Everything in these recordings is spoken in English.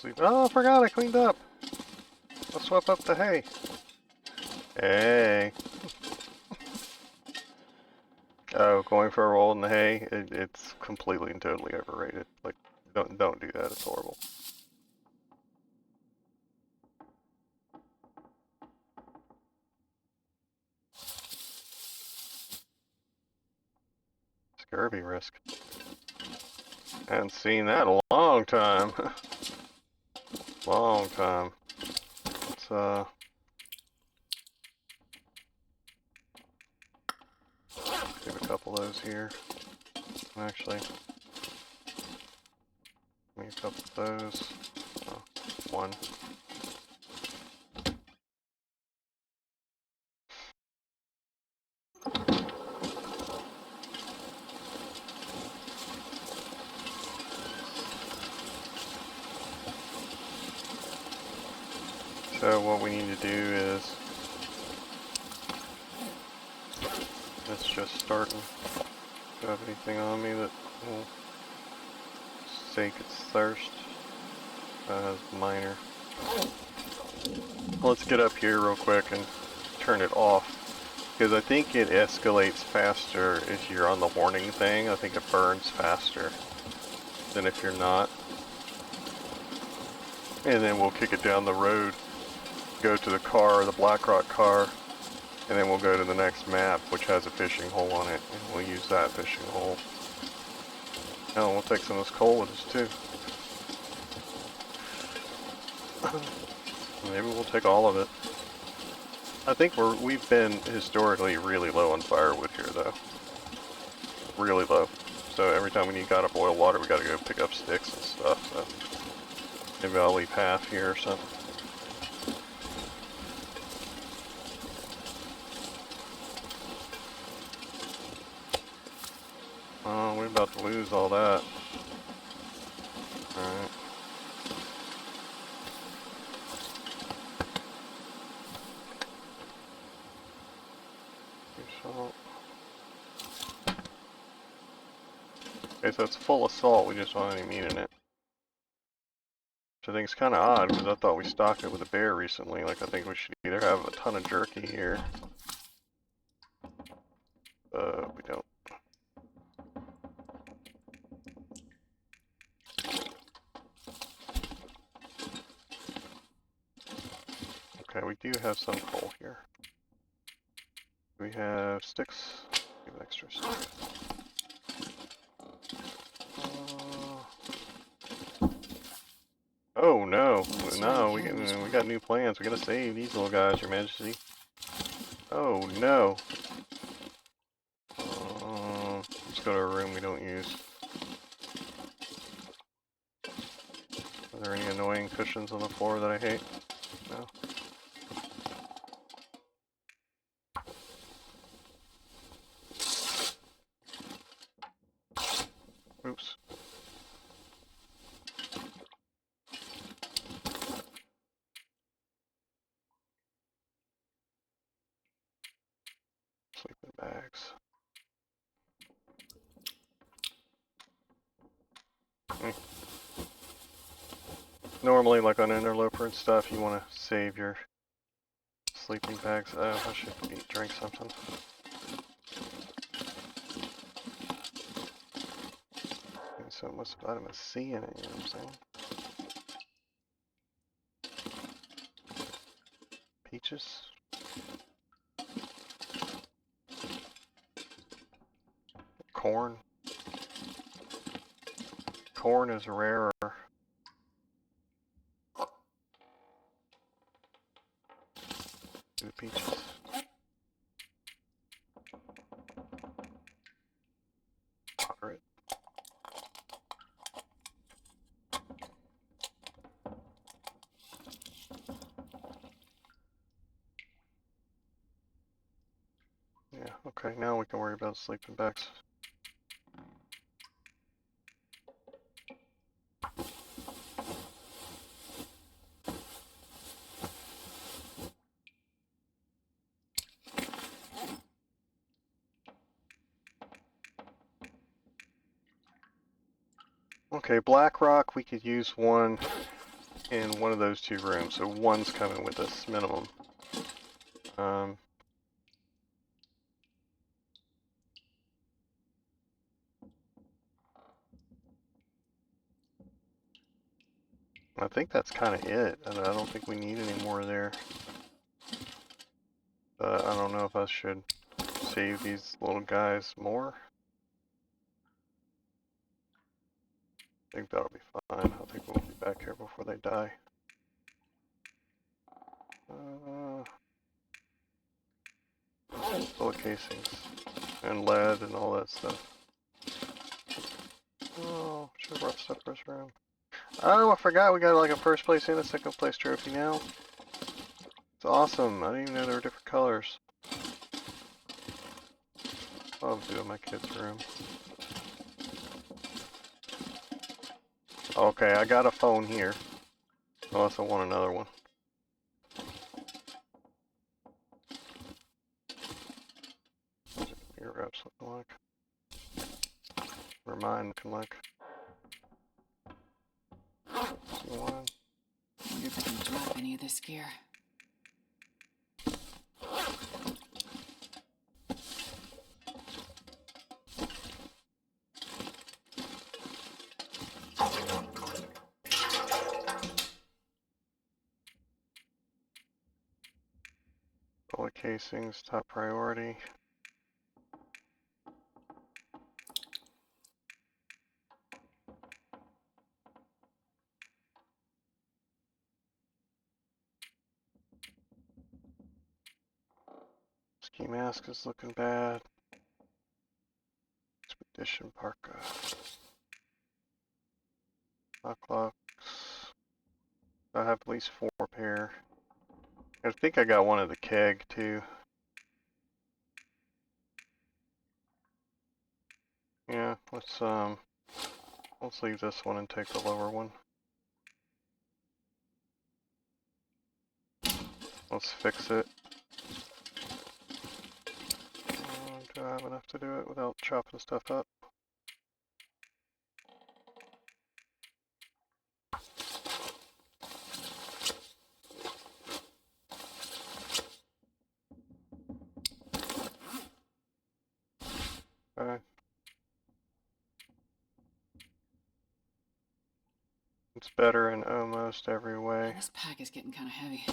sleep. Oh, I forgot I cleaned up. Let's swap up the hay. Hey. Oh, going for a roll in the hay? It's completely and totally overrated. Like, don't do that. It's horrible. Scurvy risk. Haven't seen that in a long time. Long time. Let's give a couple of those here. Actually, give me a couple of those. Oh, one. So what we need to do is, let's just start. And do I have anything on me that will sake its thirst? That has minor. Let's get up here real quick and turn it off, because I think it escalates faster if you're on the warning thing. I think it burns faster than if you're not. And then we'll kick it down the road, go to the car, the Blackrock car, and then we'll go to the next map, which has a fishing hole on it, and we'll use that fishing hole. Oh, we'll take some of this coal with us too. Maybe we'll take all of it. I think we've been historically really low on firewood here, though. Really low. So every time we need gotta boil water, we gotta go pick up sticks and stuff. So maybe I'll leave half here or something. Oh, we're about to lose all that. Alright. Salt. Okay, so it's full of salt, we just don't have any meat in it. Which I think is kind of odd, because I thought we stocked it with a bear recently. Like, I think we should either have a ton of jerky here. We don't. Okay, we do have some coal here. We have sticks. We have extra sticks. Oh no! No, we got new plans. We gotta save these little guys, Your Majesty. Oh no! Let's go to a room we don't use. Are there any annoying cushions on the floor that I hate? No. Oops. Sleeping bags. Normally, like on interloper and stuff, you want to save your sleeping bags. Oh, I should drink something. Maybe something with vitamin C in it, you know what I'm saying? Peaches. Corn. Corn is rarer. Do peaches. Moderate. Yeah, okay, now we can worry about sleeping bags. Okay, Blackrock, we could use one in one of those two rooms, so one's coming with us minimum. I think that's kind of it. I don't think we need any more there. I don't know if I should save these little guys more. I think that'll be fine. I think we'll be back here before they die. Bullet casings and lead and all that stuff. Oh, should have brought stuff for this room. Oh, I forgot we got like a first place and a second place trophy now. It's awesome. I didn't even know there were different colors. Love doing my kid's room. Okay, I got a phone here. Unless I want another one. Your reps looking like. Or mine looking like. One. Wonder if I can drop any of this gear. Bullet casings, top priority. Ski mask is looking bad. Expedition parka. Clocks. I have at least 4 pair. I think I got one of the keg too. Yeah, let's leave this one and take the lower one. Let's fix it. Do I have enough to do it without chopping stuff up? Okay. It's better in almost every way. This pack is getting kind of heavy.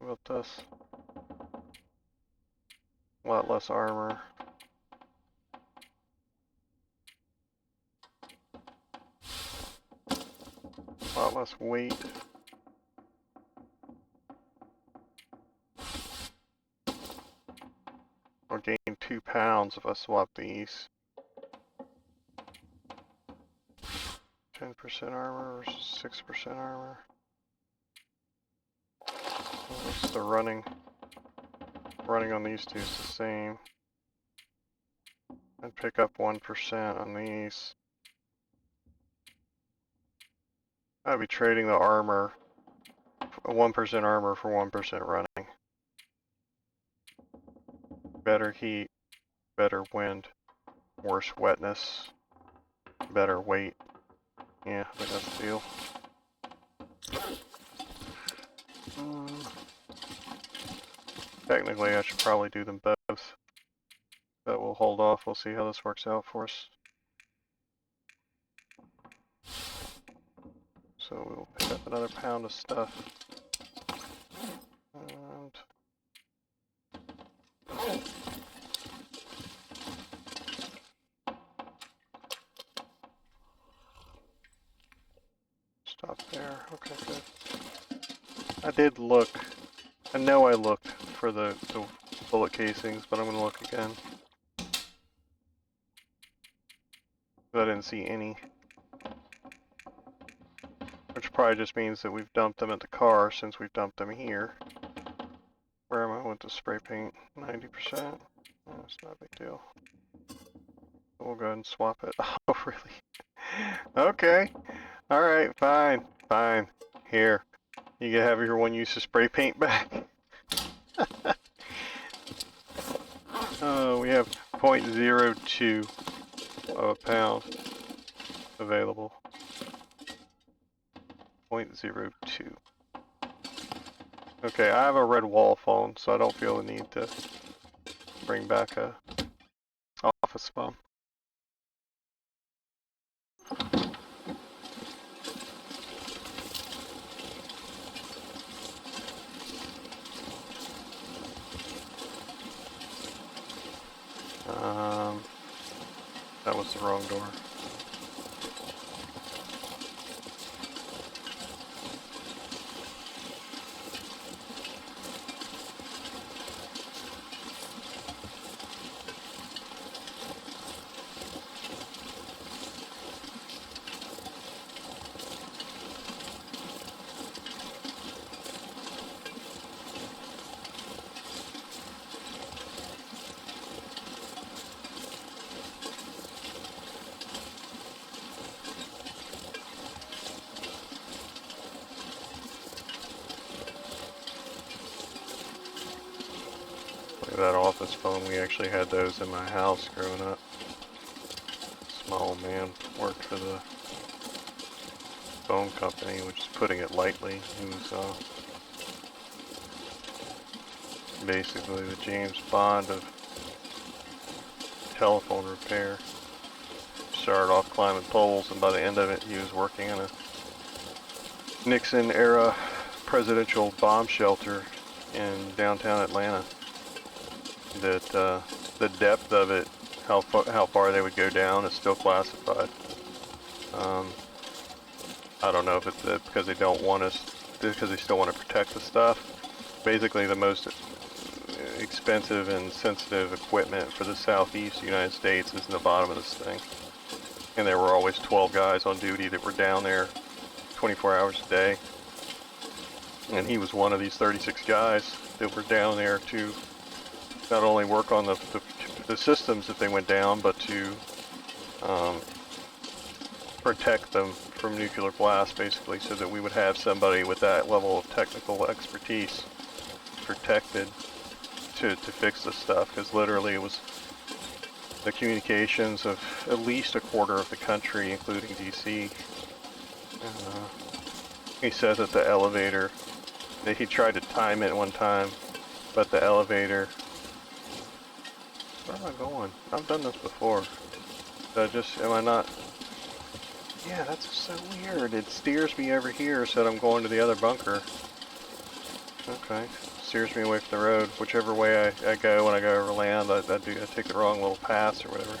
How about this? A lot less armor. A lot less weight. I'll gain 2 pounds if I swap these. 10% armor versus 6% armor. What's the running? Running on these two is the same. I'd pick up 1% on these. I'd be trading the armor, 1% armor for 1% running. Better heat, better wind, worse wetness, better weight. Yeah, I think that's the deal. Technically, I should probably do them both. But we'll hold off. We'll see how this works out for us. So we'll pick up another pound of stuff. And stop there. Okay, good. I did look. I know I looked for the bullet casings, but I'm going to look again. I didn't see any. Which probably just means that we've dumped them at the car since we've dumped them here. Where am I with the spray paint? 90%? That's not a big deal. We'll go ahead and swap it. Oh, really? Okay. Alright, fine. Fine. Here. You can have your one use of spray paint back. Oh, we have 0.02 of a pound available. .02. Okay, I have a red wall phone, so I don't feel the need to bring back a office phone. That was the wrong door. Look at that office phone. We actually had those in my house growing up. Small man worked for the phone company, which is putting it lightly. He was basically the James Bond of telephone repair. Started off climbing poles, and by the end of it, he was working in a Nixon-era presidential bomb shelter in downtown Atlanta. That the depth of it, how far they would go down, is still classified. I don't know if it's because they don't want us, because they still want to protect the stuff. Basically, the most expensive and sensitive equipment for the southeast United States is in the bottom of this thing. And there were always 12 guys on duty that were down there 24 hours a day. And he was one of these 36 guys that were down there to not only work on the systems that they went down, but to protect them from nuclear blast, basically, so that we would have somebody with that level of technical expertise protected to fix this stuff, because literally it was the communications of at least a quarter of the country, including DC. He said that the elevator, that he tried to time it one time, but the elevator, where am I going? I've done this before. Am I not? Yeah, that's so weird. It steers me over here, said I'm going to the other bunker. Okay. Steers me away from the road. Whichever way I go when I go over land, I take the wrong little pass or whatever.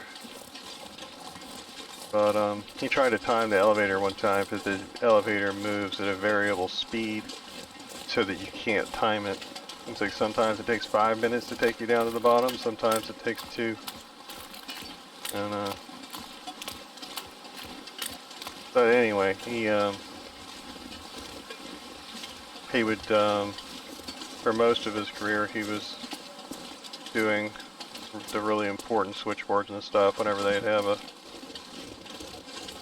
But he tried to time the elevator one time because the elevator moves at a variable speed so that you can't time it. It's like sometimes it takes 5 minutes to take you down to the bottom, sometimes it takes 2. And but anyway, he would for most of his career he was doing the really important switchboards and stuff whenever they'd have a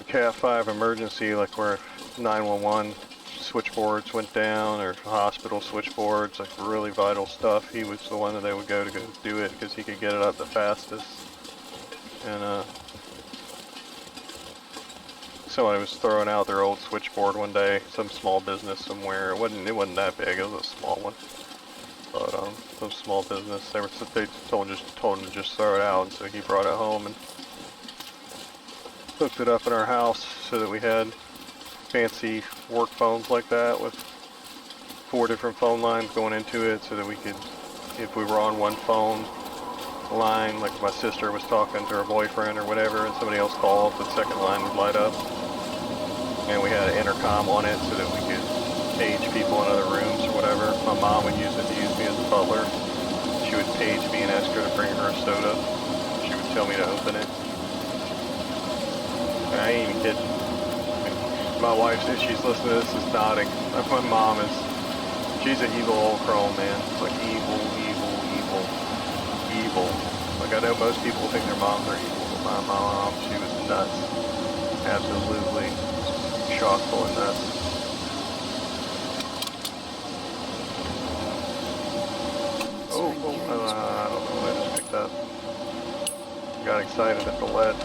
Cat 5 emergency, like where 911 switchboards went down, or hospital switchboards, like really vital stuff. He was the one that they would go do it because he could get it up the fastest. And somebody was throwing out their old switchboard one day, some small business somewhere. It wasn't that big. It was a small one, but some small business. They told him to just throw it out, and so he brought it home and hooked it up in our house so that we had fancy work phones like that with 4 different phone lines going into it, so that we could, if we were on one phone line, like my sister was talking to her boyfriend or whatever, and somebody else called, the second line would light up. And we had an intercom on it so that we could page people in other rooms or whatever. My mom would use it to use me as a butler. She would page me and ask her to bring her a soda. She would tell me to open it. I ain't even kidding. My wife, if she's listening to this, is nodding. My mom is, she's an evil old crone, man. Like evil, evil, evil, evil. Like I know most people think their moms are evil, but my mom, she was nuts. Absolutely chock-full of nuts. I don't know what I just picked up. Got excited at the lead.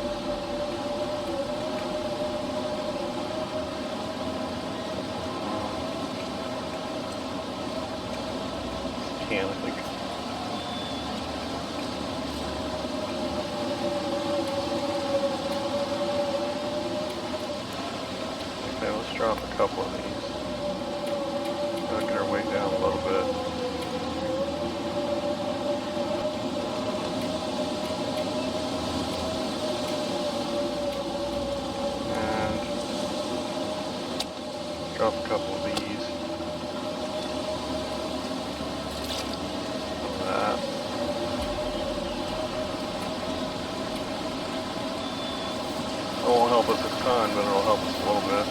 can, I think. Okay, let's drop a couple of these. Gotta get our weight down a little bit. And drop a couple of these. That. It won't help us a ton, but it'll help us a little bit.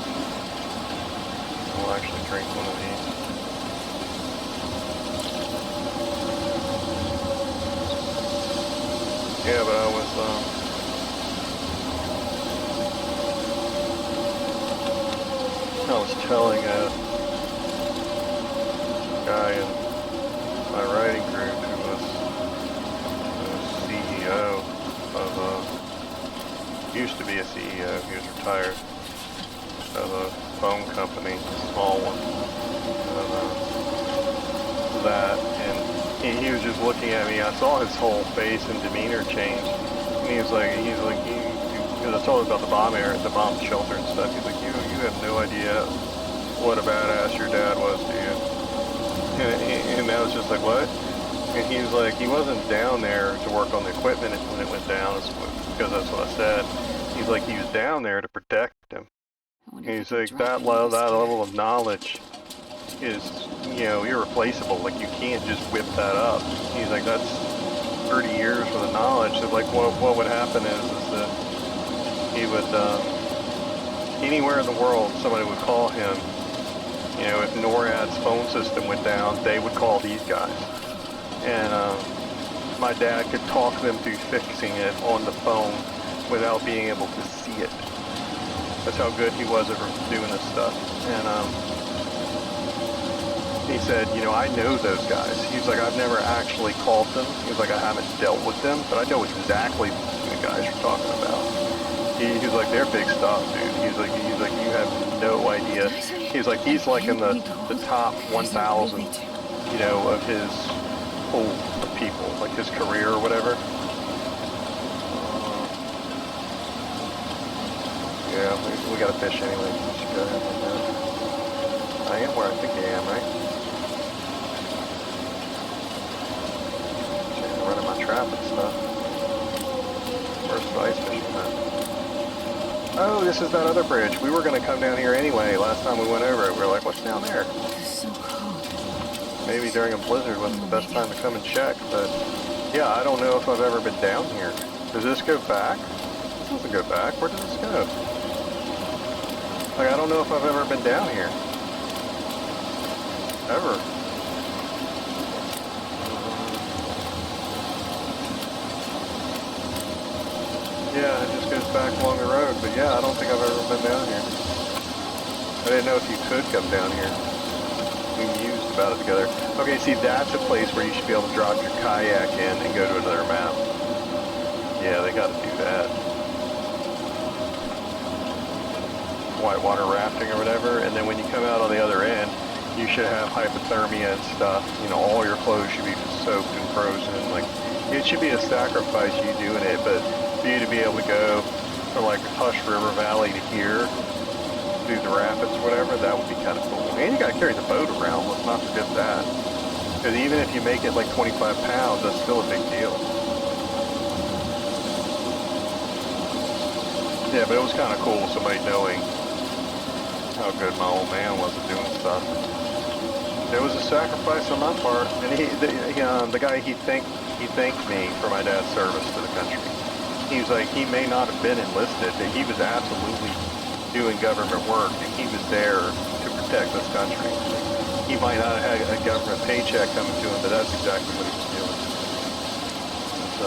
We'll actually drink one of these. Yeah, but I was telling a guy in my writing group who was the CEO of used to be a CEO, he was retired, of a phone company, a small one, and he was just looking at me. I saw his whole face and demeanor change, and he was like, because I told him about the bomb shelter and stuff. He's like, you have no idea what a badass your dad was, do you? And I was just like, what? And he was like, he wasn't down there to work on the equipment when it went down, because that's what I said. He's like, he was down there to protect him. He's like, that level of knowledge is, you know, irreplaceable. Like, you can't just whip that up. He's like, that's 30 years worth of knowledge. So, like, what would happen is that he would, anywhere in the world, somebody would call him. You know, if NORAD's phone system went down, they would call these guys. And my dad could talk them through fixing it on the phone without being able to see it. That's how good he was at doing this stuff. And he said, you know, I know those guys. He's like, I've never actually called them. He's like, I haven't dealt with them, but I know exactly the guys you're talking about. He's like, they're big stuff, dude. He's like, you have no idea. He's like, he's like in the top 1,000, you know, of his pool of people, like his career or whatever. Yeah, we gotta fish anyway. We should go ahead and do that. I am where I think I am, right? Running my trap and stuff. Where's the ice fishing at? Oh, this is that other bridge. We were going to come down here anyway. Last time we went over it, we were like, what's down there? It's so cold. Maybe during a blizzard wasn't the best time to come and check, but yeah, I don't know if I've ever been down here. Does this go back? This doesn't go back. Where does this go? Like, I don't know if I've ever been down here. Ever. Yeah, it just goes back along the road, but yeah, I don't think I've ever been down here. I didn't know if you could come down here. We mused about it together. Okay, see, that's a place where you should be able to drop your kayak in and go to another map. Yeah, they gotta do that. Whitewater rafting or whatever, and then when you come out on the other end, you should have hypothermia and stuff. You know, all your clothes should be soaked and frozen. Like, it should be a sacrifice you doing it, but for you to be able to go from like Hush River Valley to here, through the rapids or whatever, that would be kind of cool. And you gotta carry the boat around, let's not forget that. Because even if you make it like 25 pounds, that's still a big deal. Yeah, but it was kind of cool, somebody knowing how good my old man was at doing stuff. There was a sacrifice on my part, and the guy, he thanked me for my dad's service to the country. He was like, he may not have been enlisted, but he was absolutely doing government work, and he was there to protect this country. He might not have had a government paycheck coming to him, but that's exactly what he was doing. So,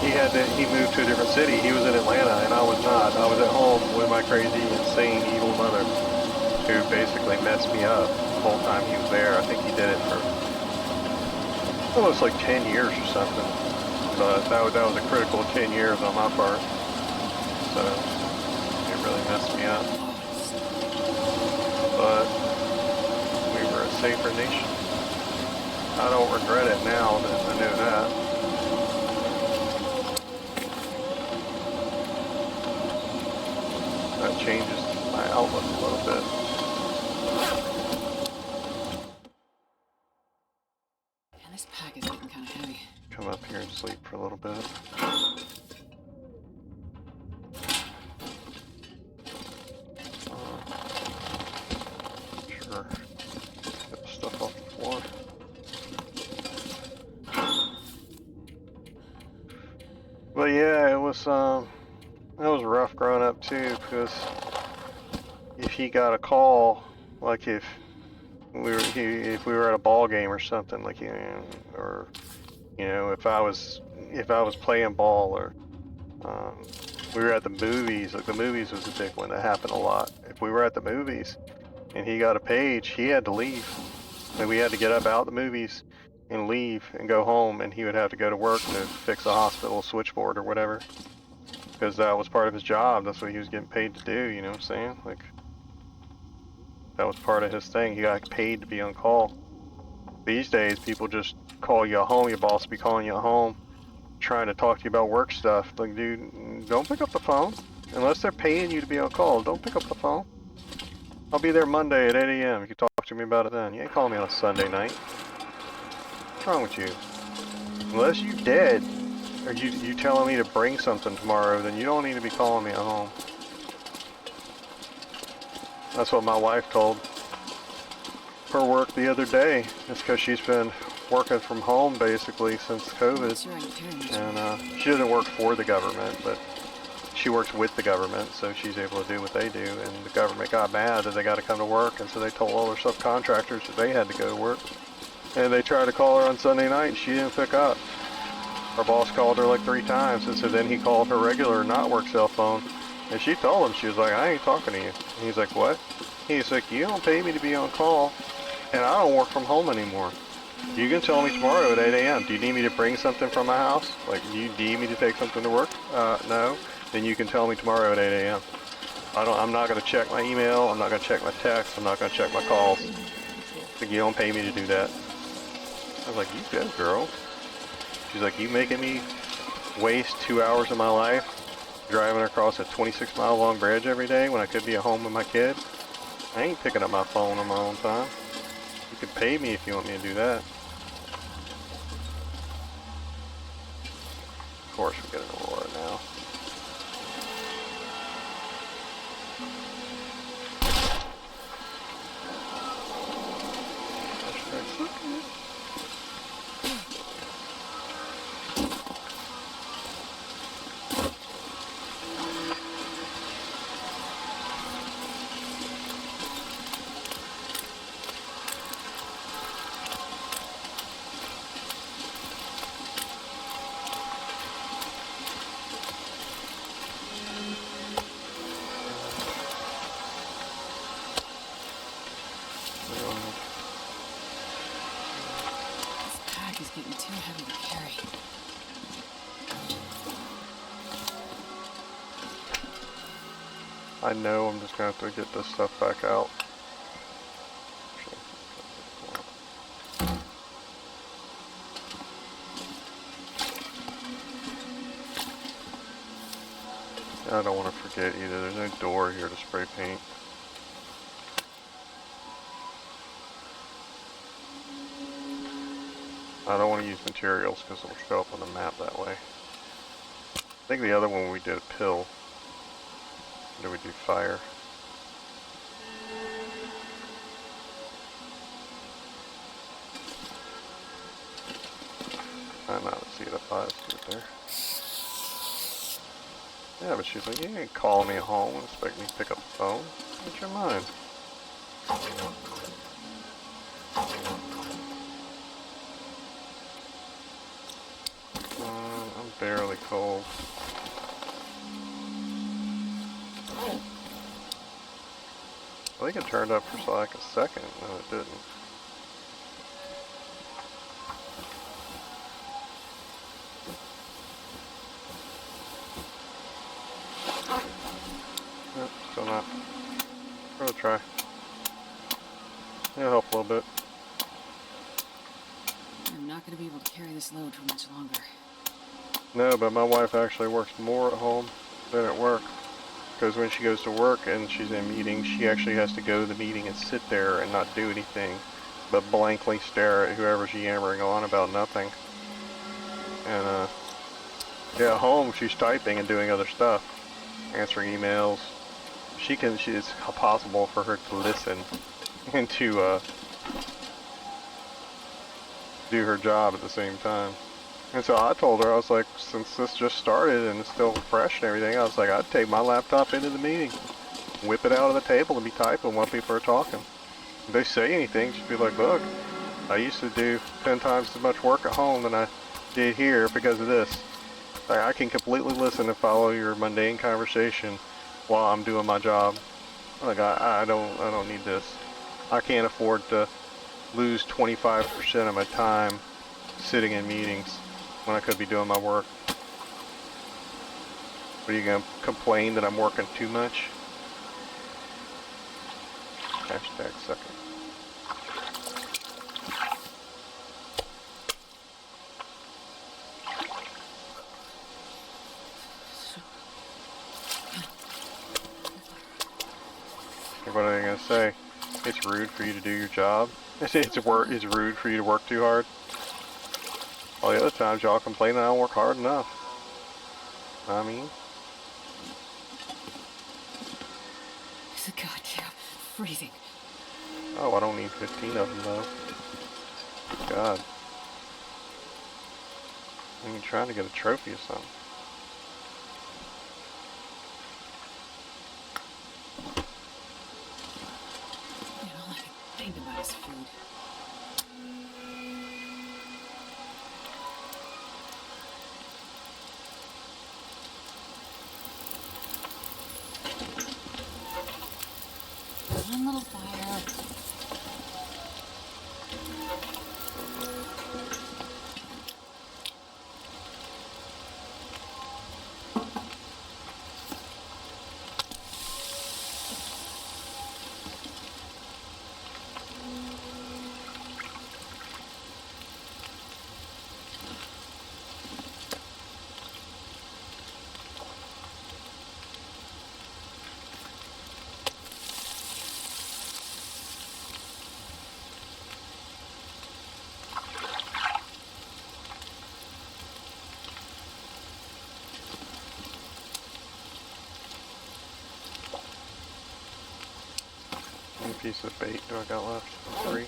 he moved to a different city. He was in Atlanta, and I was not. I was at home with my crazy, insane, evil mother, who basically messed me up the whole time he was there. I think he did it for almost like 10 years or something. But that was a critical 10 years on my part. So it really messed me up. But we were a safer nation. I don't regret it now that I know that. That changes my outlook a little bit. And this pack is getting kind of heavy. Come up here and sleep for a little bit. Sure. Get the stuff off the floor. But yeah, it was that was rough growing up too, because if he got a call, like if if we were at a ball game or something, like or you know, if I was playing ball, or we were at the movies. Like the movies was a big one that happened a lot. If we were at the movies and he got a page, he had to leave. Like we had to get up out the movies and leave and go home, and he would have to go to work to fix a hospital switchboard or whatever, because that was part of his job. That's what he was getting paid to do. You know what I'm saying? Like that was part of his thing. He got paid to be on call. These days, people just call you at home. Your boss be calling you at home, trying to talk to you about work stuff. Like, dude, don't pick up the phone unless they're paying you to be on call. Don't pick up the phone. I'll be there Monday at 8 a.m. You can talk to me about it then. You ain't calling me on a Sunday night. What's wrong with you? Unless you dead, or you telling me to bring something tomorrow, then you don't need to be calling me at home. That's what my wife told her work the other day. It's because she's been working from home basically since COVID. And she doesn't work for the government, but she works with the government, so she's able to do what they do. And the government got mad that they got to come to work, and so they told all their subcontractors that they had to go to work. And they tried to call her on Sunday night, and she didn't pick up. Her boss called her like 3 times, and so then he called her regular, not work cell phone. And she told him, she was like, I ain't talking to you. And he's like, what? He's like, you don't pay me to be on call, and I don't work from home anymore. You can tell me tomorrow at 8 a.m. Do you need me to bring something from my house? Like, do you need me to take something to work? No. Then you can tell me tomorrow at 8 a.m. I'm not going to check my email. I'm not going to check my text. I'm not going to check my calls. Like, you don't pay me to do that. I was like, you good, girl. She's like, you making me waste 2 hours of my life driving across a 26-mile long bridge every day when I could be at home with my kid? I ain't picking up my phone on my own time. You could pay me if you want me to do that. Of course, we get an Aurora now. Getting too heavy to carry. I know I'm just gonna have to get this stuff back out. I don't want to forget either. There's no door here to spray paint. I don't want to use materials because it'll show up on the map that way. I think the other one we did a pill. Or did we do fire? I'm not see it up high, see it there. Yeah, but she's like, you ain't calling me home and expect me to pick up the phone. What's your mind? I'm barely cold. I think it turned up for like a second. No, it didn't. Nope, still not. Give it a try. It'll help a little bit. not going to be able to carry this load for much longer. No, but my wife actually works more at home than at work. Because when she goes to work and she's in meetings, she actually has to go to the meeting and sit there and not do anything, but blankly stare at whoever's yammering on about nothing. And, yeah, at home she's typing and doing other stuff, answering emails. It's possible for her to listen and to, do her job at the same time. And so I told her, I was like, since this just started and it's still fresh and everything, I was like, I'd take my laptop into the meeting, whip it out of the table and be typing while people are talking. If they say anything, just be like, look, I used to do 10 times as much work at home than I did here because of this. Like, I can completely listen and follow your mundane conversation while I'm doing my job. Like, I don't need this. I can't afford to lose 25% of my time sitting in meetings when I could be doing my work. Are you gonna complain that I'm working too much? Hashtag second. What are they gonna say? It's rude for you to do your job? It's rude for you to work too hard? All the other times y'all complain I don't work hard enough. I mean, It's a goddamn freezing. oh, I don't need 15 of them though. God. I'm trying to get a trophy or something. Man, all I can think about is food. One little fire. How many pieces of bait do I got left? 3.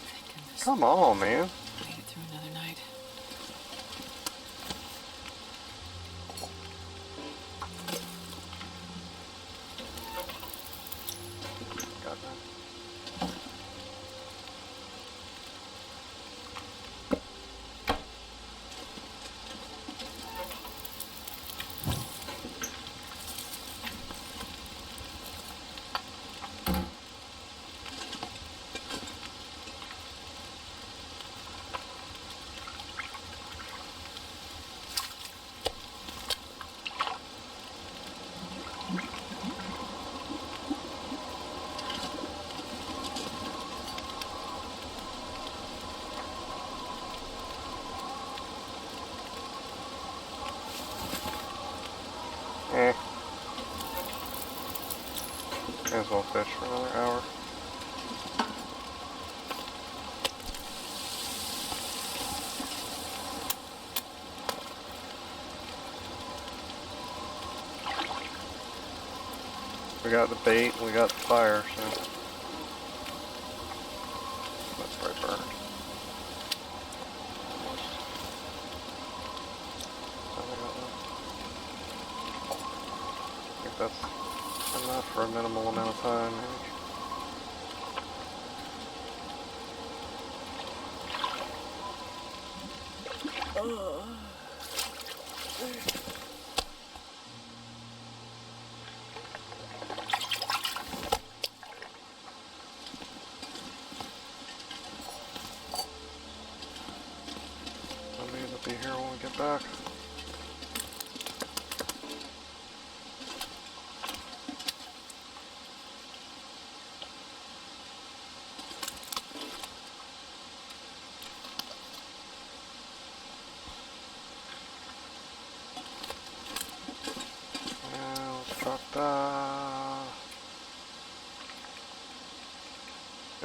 Thank goodness. Come on, man. Made it through another night. Got that. Eh. May as well fish for another hour. We got the bait, we got the fire, so that's probably burned. I think that's enough for a minimal amount of time, maybe. Maybe it'll be here when we get back.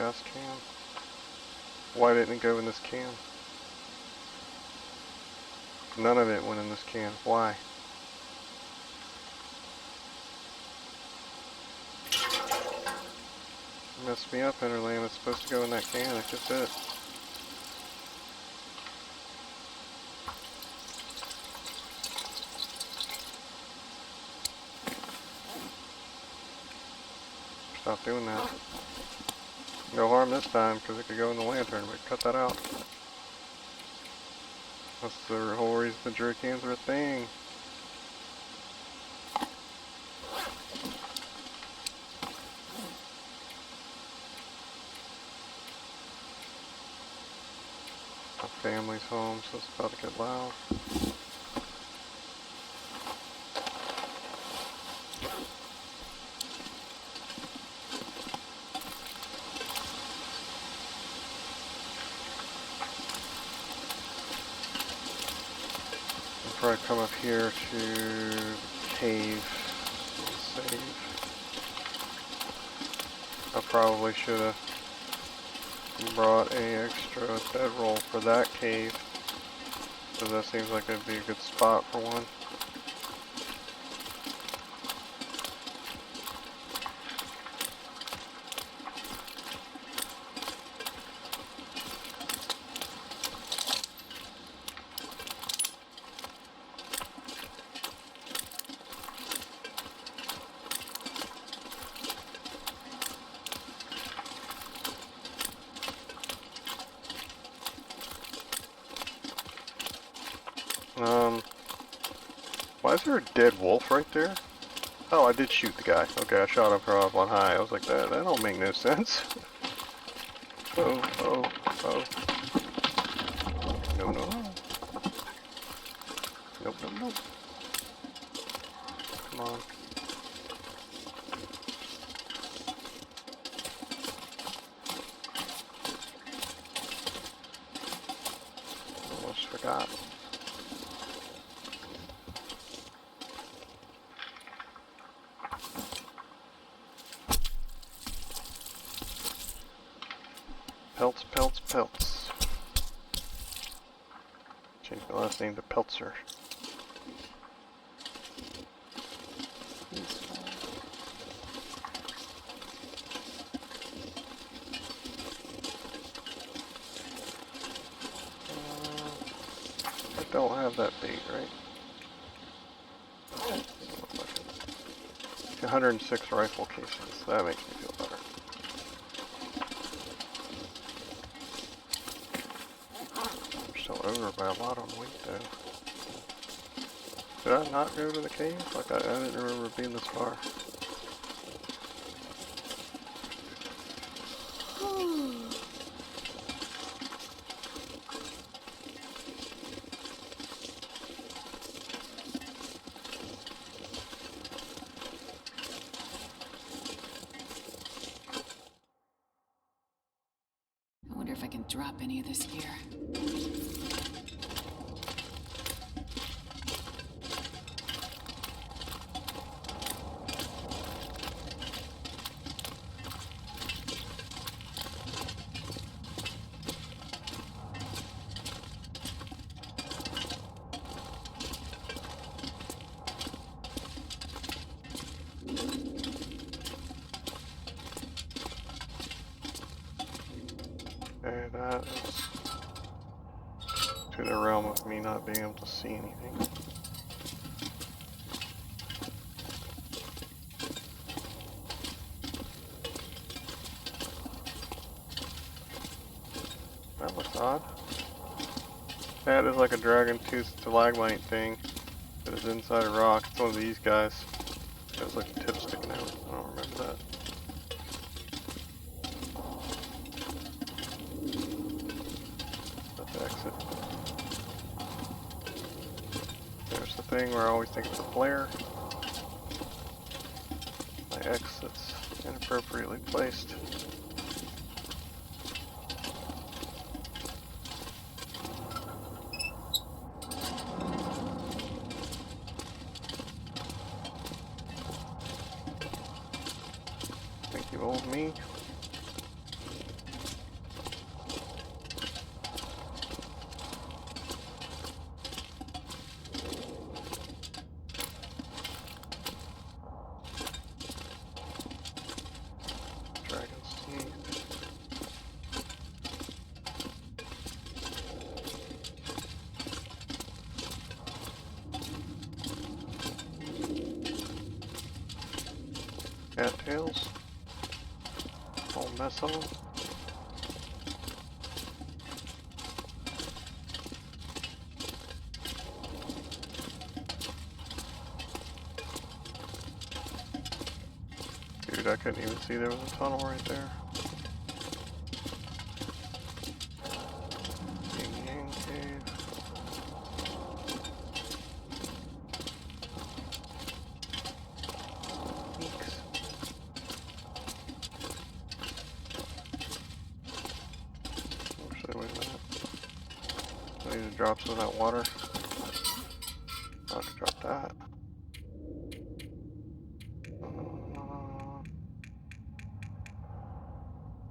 gas can? Why didn't it go in this can? None of it went in this can. Why? Messed me up, Interland. It's supposed to go in that can. That's just it. Stop doing that. No harm this time, because it could go in the lantern, but cut that out. That's the whole reason the jerry cans are a thing. My family's home, so it's about to get loud. I'll probably come up here to the cave. Save. I probably should have brought a extra bedroll for that cave, because that seems like it'd be a good spot for one. Why is there a dead wolf right there? Oh, I did shoot the guy. Okay, I shot him from up on high. I was like, that don't make no sense. Oh. No. Nope. Come on. Almost forgot. Pelts. Change my last name to Peltzer. I don't have that bait, right? 106 rifle cases. That makes me feel better. Still over by a lot on weight though. Did I not go to the cave? Like I didn't remember being this far. I wonder if I can drop any of this gear. Okay, that is to the realm of me not being able to see anything. That looks odd. That is like a dragon tooth stalagmite thing that is inside a rock. It's one of these guys. There's like a tip sticking out. I don't remember that. That's the exit. There's the thing where I always think it's a flare. My X that's inappropriately placed. Thank you, old me. cattails. Whole mess of them. Dude, I couldn't even see there was a tunnel right there. Yin Yang Cave. Eeks. Actually, wait a minute. I need to drop some of that water. I'll have to drop that.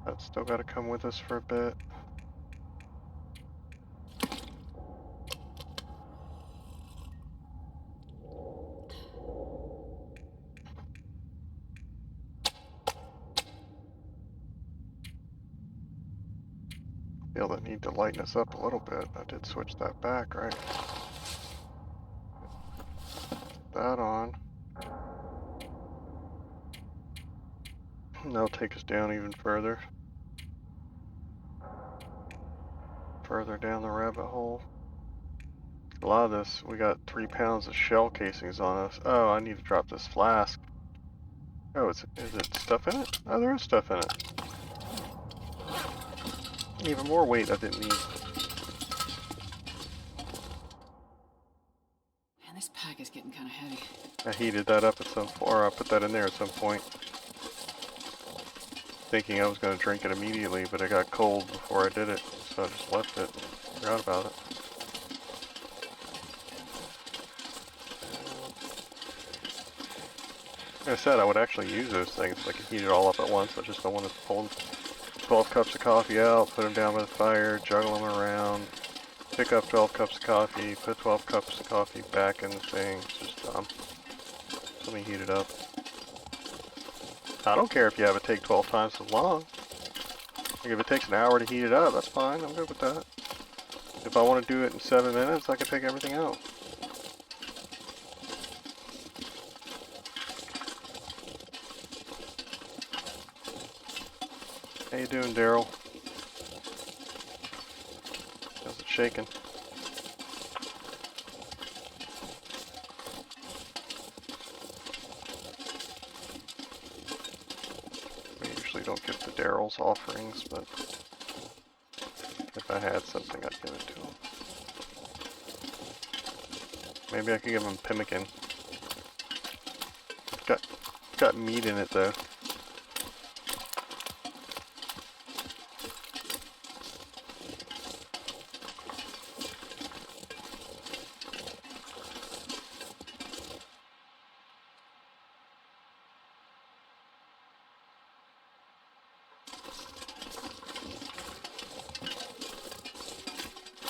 That's still got to come with us for a bit. Feel the need to lighten us up a little bit. I did switch that back, right? That on. And that'll take us down even further. Further down the rabbit hole. A lot of this, we got 3 pounds of shell casings on us. Oh, I need to drop this flask. Oh, is it stuff in it? Oh, there is stuff in it. Even more weight I didn't need. Man, this pack is getting kind of heavy. I heated that up at some point, or I put that in there at some point. Thinking I was going to drink it immediately, but it got cold before I did it. So I just left it. Forgot about it. Like I said, I would actually use those things if I could heat it all up at once. I just don't want to pull 12 cups of coffee out, put them down by the fire, juggle them around, pick up 12 cups of coffee, put 12 cups of coffee back in the thing. It's just dumb. Let me heat it up. I don't care if you have it take 12 times as long. Like if it takes an hour to heat it up, that's fine. I'm good with that. If I want to do it in 7 minutes, I can take everything out. How you doing, Daryl? How's it shaking? We usually don't give the Daryls offerings, but if I had something, I'd give it to him. Maybe I could give him pemmican. Got meat in it though.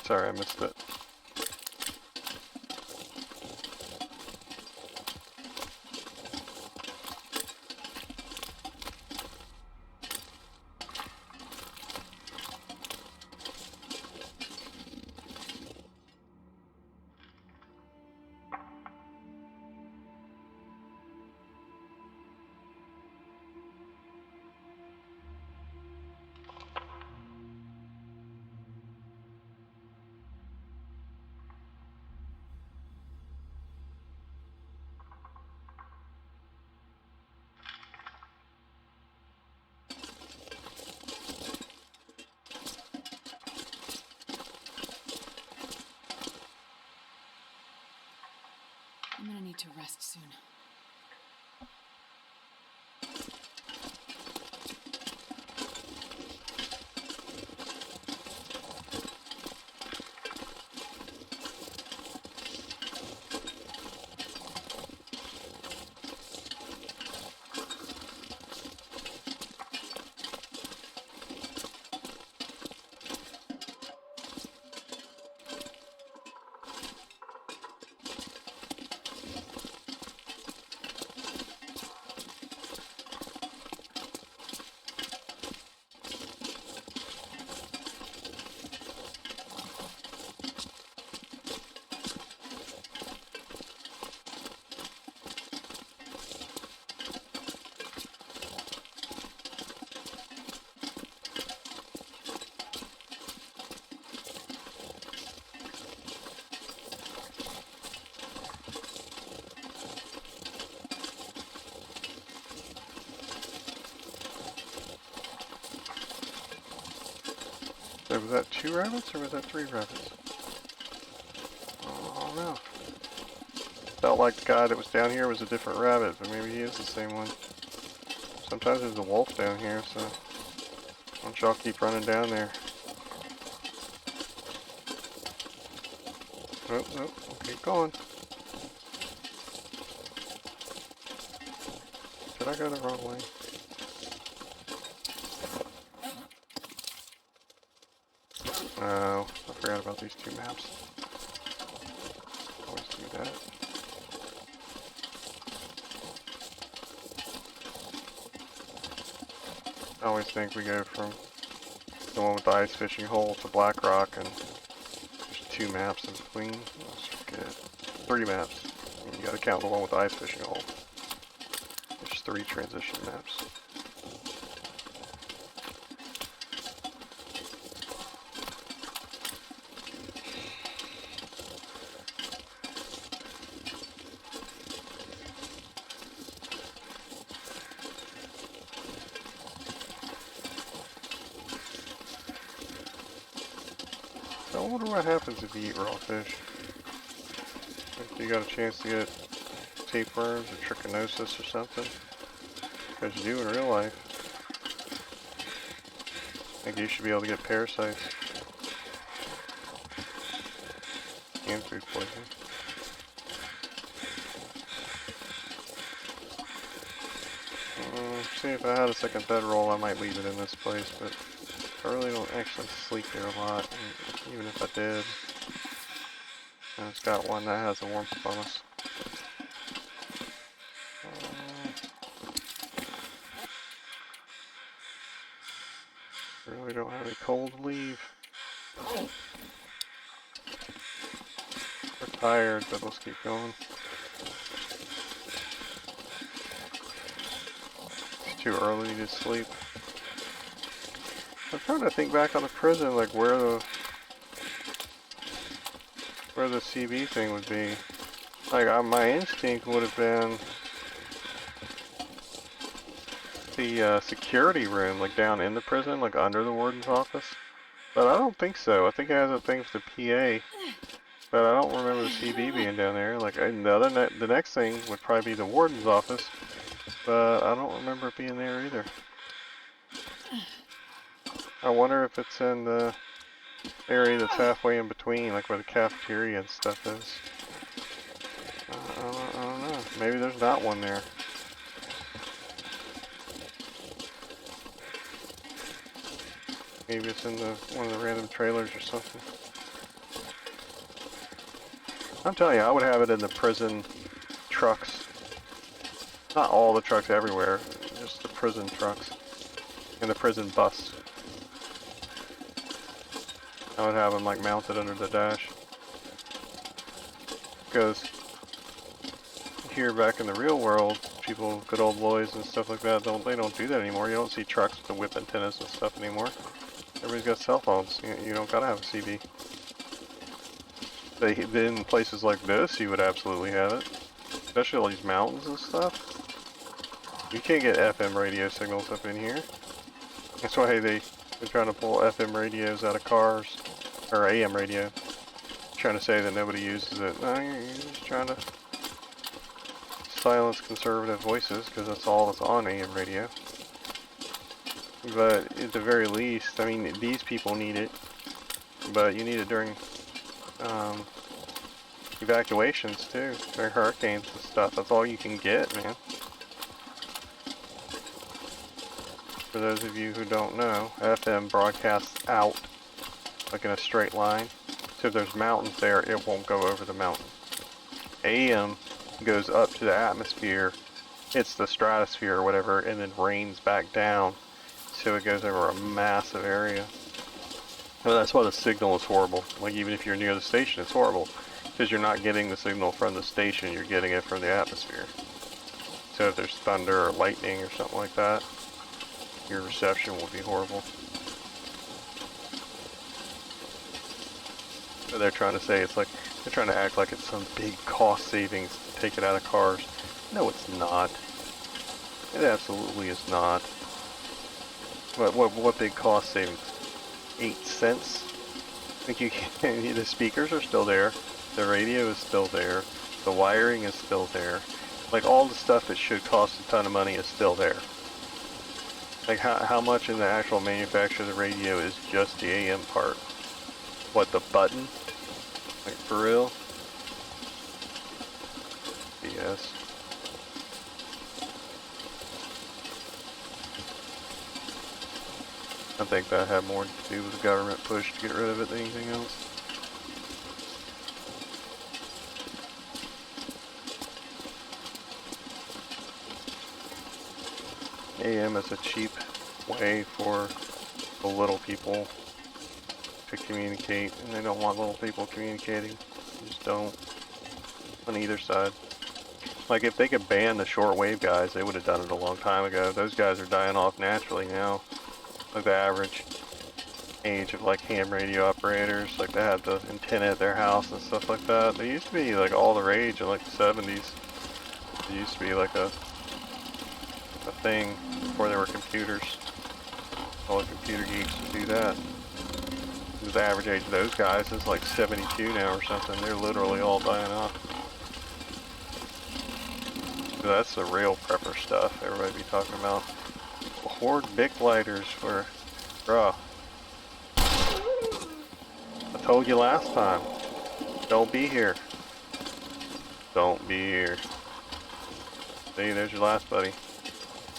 Sorry, I missed it. I'm gonna need to rest soon. So was that 2 rabbits or was that 3 rabbits? Oh, I don't know. Felt like the guy that was down here was a different rabbit, but maybe he is the same one. Sometimes there's a wolf down here, so why don't y'all keep running down there? Nope, nope, we'll keep going. Did I go the wrong way? Oh, I forgot about these 2 maps. Always do that. I always think we go from the one with the ice fishing hole to Blackrock, and there's 2 maps in between. Let's forget. 3 maps. You gotta count the one with the ice fishing hole. There's 3 transition maps. I wonder what happens if you eat raw fish. If you got a chance to get tapeworms or trichinosis or something, because you do in real life. I think you should be able to get parasites and food poisoning. See, if I had a second bedroll, I might leave it in this place, but I really don't actually sleep there a lot, and even if I did. And it's got one that has a warmth bonus. Really don't have any cold to leave. We're tired, but let's keep going. It's too early to sleep. I'm trying to think back on the prison, like where the CB thing would be. Like my instinct would have been the security room, like down in the prison, like under the warden's office. But I don't think so. I think it has a thing for the PA. But I don't remember the CB being down there. Like the next thing would probably be the warden's office. But I don't remember it being there either. I wonder if it's in the area that's halfway in between, like where the cafeteria and stuff is. I don't know. Maybe there's not one there. Maybe it's in one of the random trailers or something. I'm telling you, I would have it in the prison trucks. Not all the trucks everywhere, just the prison trucks. And the prison bus. I would have them like mounted under the dash. Because here back in the real world, people, good old boys and stuff like that, they don't do that anymore. You don't see trucks with the whip antennas and stuff anymore. Everybody's got cell phones. You don't gotta have a CB. In places like this, you would absolutely have it. Especially all these mountains and stuff. You can't get FM radio signals up in here. That's why they're trying to pull FM radios out of cars. Or AM radio. Trying to say that nobody uses it. No, you're just trying to silence conservative voices, because that's all that's on AM radio. But at the very least, I mean, these people need it. But you need it during evacuations too, during hurricanes and stuff. That's all you can get, man. For those of you who don't know, FM broadcasts out, like in a straight line. So if there's mountains there, it won't go over the mountain. AM goes up to the atmosphere, hits the stratosphere or whatever, and then rains back down. So it goes over a massive area. And that's why the signal is horrible. Like even if you're near the station, it's horrible. Because you're not getting the signal from the station, you're getting it from the atmosphere. So if there's thunder or lightning or something like that, your reception will be horrible. So they're trying to say it's like, they're trying to act like it's some big cost savings to take it out of cars. No, it's not. It absolutely is not. What big cost savings? 8 cents. Like you can, the speakers are still there, the radio is still there, the wiring is still there. Like all the stuff that should cost a ton of money is still there. Like how much in the actual manufacture of the radio is just the AM part? What, the button? Like for real? BS. I think that had more to do with the government push to get rid of it than anything else. AM is a cheap way for the little people to communicate, and they don't want little people communicating. They just don't. On either side. Like if they could ban the shortwave guys, they would have done it a long time ago. Those guys are dying off naturally now. Like the average age of like ham radio operators, like they had the antenna at their house and stuff like that. They used to be like all the rage in like the 70s. It used to be like a thing before there were computers. All the computer geeks would do that. The average age of those guys is like 72 now or something. They're literally all dying off. So that's the real prepper stuff everybody be talking about. Horde Bic lighters for, bruh. I told you last time. Don't be here. Don't be here. See, there's your last buddy.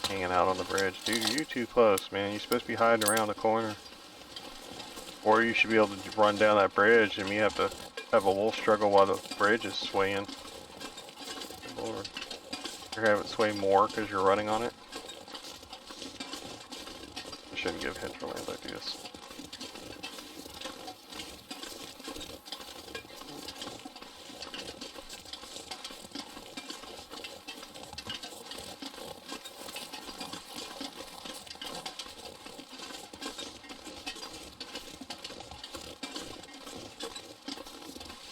Hanging out on the bridge. Dude, you're too close, man. You're supposed to be hiding around the corner. Or you should be able to run down that bridge and you have to have a little struggle while the bridge is swaying. Lord. You're having it sway more because you're running on it. I shouldn't give hints for land ideas.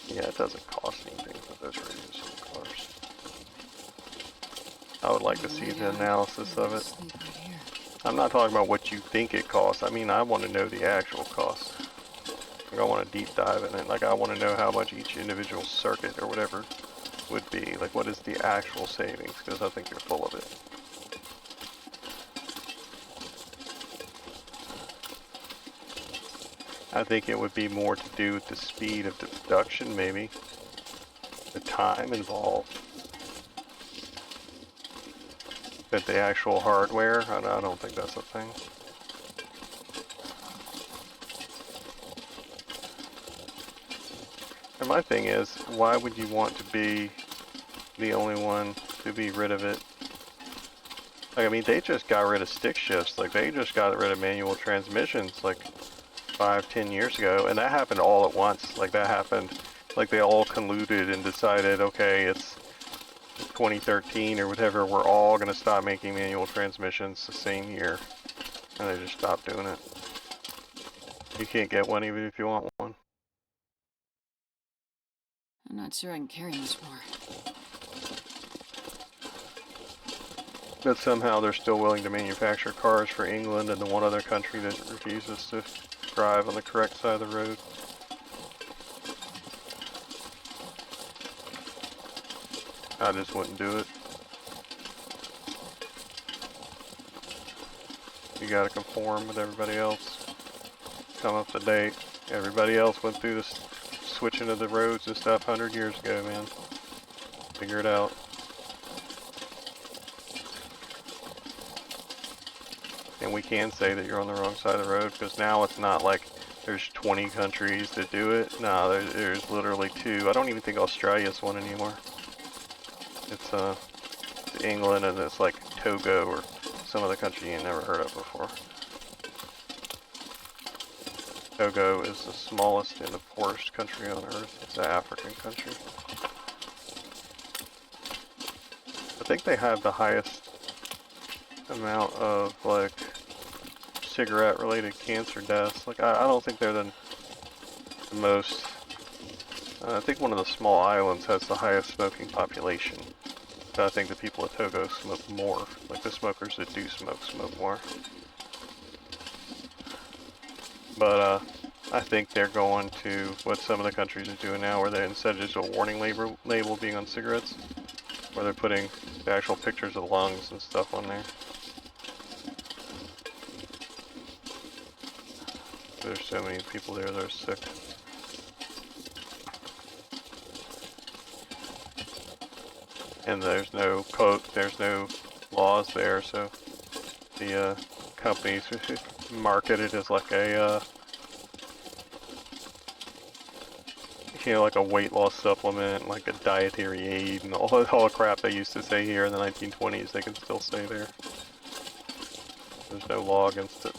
Yeah, it doesn't cost anything for those radios in the cars. I would like to see the analysis of it. I'm not talking about what you think it costs. I mean, I want to know the actual cost. Like, I want to deep dive in it. Like, I want to know how much each individual circuit or whatever would be. Like, what is the actual savings? Because I think you're full of it. I think it would be more to do with the speed of the production, maybe. The time involved. But the actual hardware, I don't think that's a thing. And my thing is, why would you want to be the only one to be rid of it? Like, I mean, they just got rid of stick shifts. Like, they just got rid of manual transmissions, like, 5-10 years ago, and that happened all at once. Like that happened, like they all colluded and decided, okay, it's 2013 or whatever, we're all gonna stop making manual transmissions the same year, and they just stopped doing it. You can't get one even if you want one. I'm not sure I can carry much more. But somehow they're still willing to manufacture cars for England and the one other country that refuses to drive on the correct side of the road. I just wouldn't do it. You gotta conform with everybody else. Come up to date. Everybody else went through this switching of the roads and stuff 100 years ago, man. Figure it out. And we can say that you're on the wrong side of the road, because now it's not like there's 20 countries that do it. No, there's literally 2. I don't even think Australia's one anymore. It's England, and it's like Togo or some other country you never heard of before. Togo is the smallest and the poorest country on earth. It's an African country. I think they have the highest amount of like cigarette related cancer deaths. Like I don't think they're the most, I think one of the small islands has the highest smoking population. But I think the people of Togo smoke more. Like the smokers that do smoke more. But I think they're going to what some of the countries are doing now, where they instead of just a warning label being on cigarettes, where they're putting the actual pictures of the lungs and stuff on there. There's so many people there that are sick. And there's no code, there's no laws there, so the companies market it as like a, you know, like a weight loss supplement, like a dietary aid, and all the crap they used to say here in the 1920s, they can still say there. There's no law against it.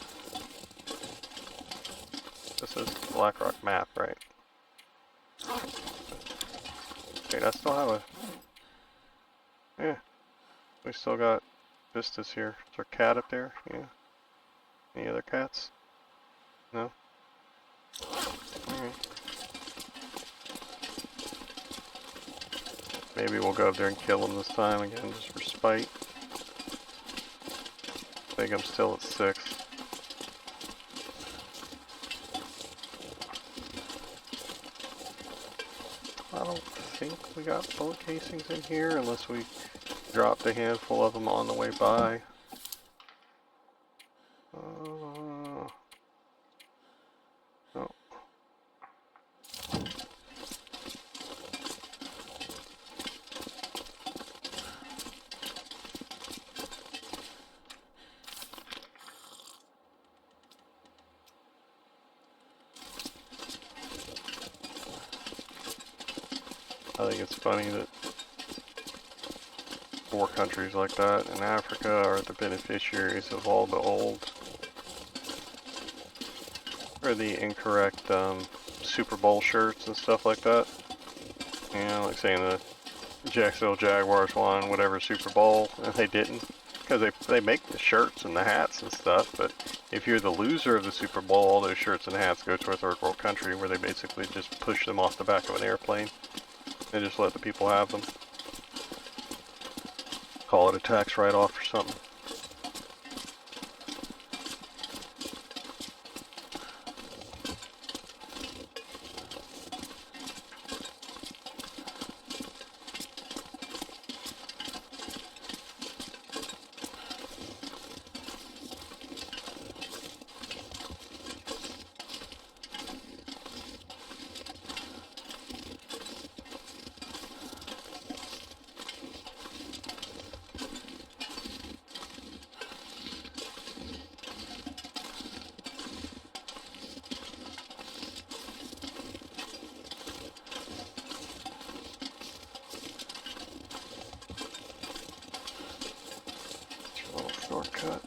This is Blackrock map, right? Wait, I still have a... Yeah. We still got vistas here. Is there a cat up there? Yeah. Any other cats? No? Alright. Maybe we'll go up there and kill him this time again, just for spite. I think I'm still at 6. I don't think we got bullet casings in here unless we dropped a handful of them on the way by. Oh. I think it's funny that 4 countries like that in Africa are the beneficiaries of all the old, or the incorrect Super Bowl shirts and stuff like that. You know, like saying the Jacksonville Jaguars won whatever Super Bowl, and they didn't. Because they make the shirts and the hats and stuff, but if you're the loser of the Super Bowl, all those shirts and hats go to a third world country where they basically just push them off the back of an airplane. They just let the people have them. Call it a tax write-off or something. Shortcut.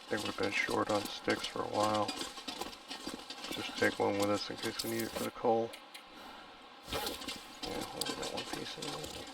I think we've been short on sticks for a while. Just take one with us in case we need it for the coal. Yeah, only got one piece in there.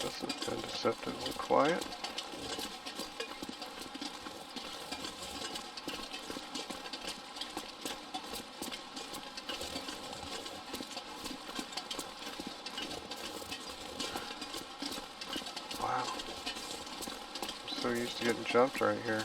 This has been deceptively quiet. so used to getting jumped right here.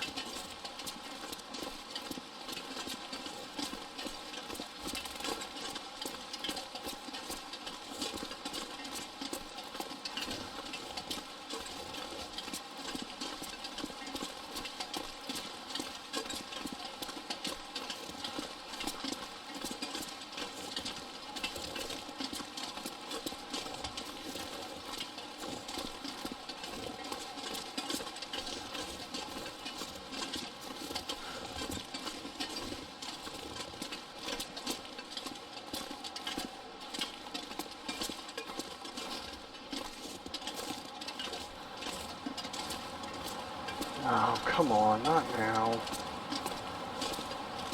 Oh, come on, not now.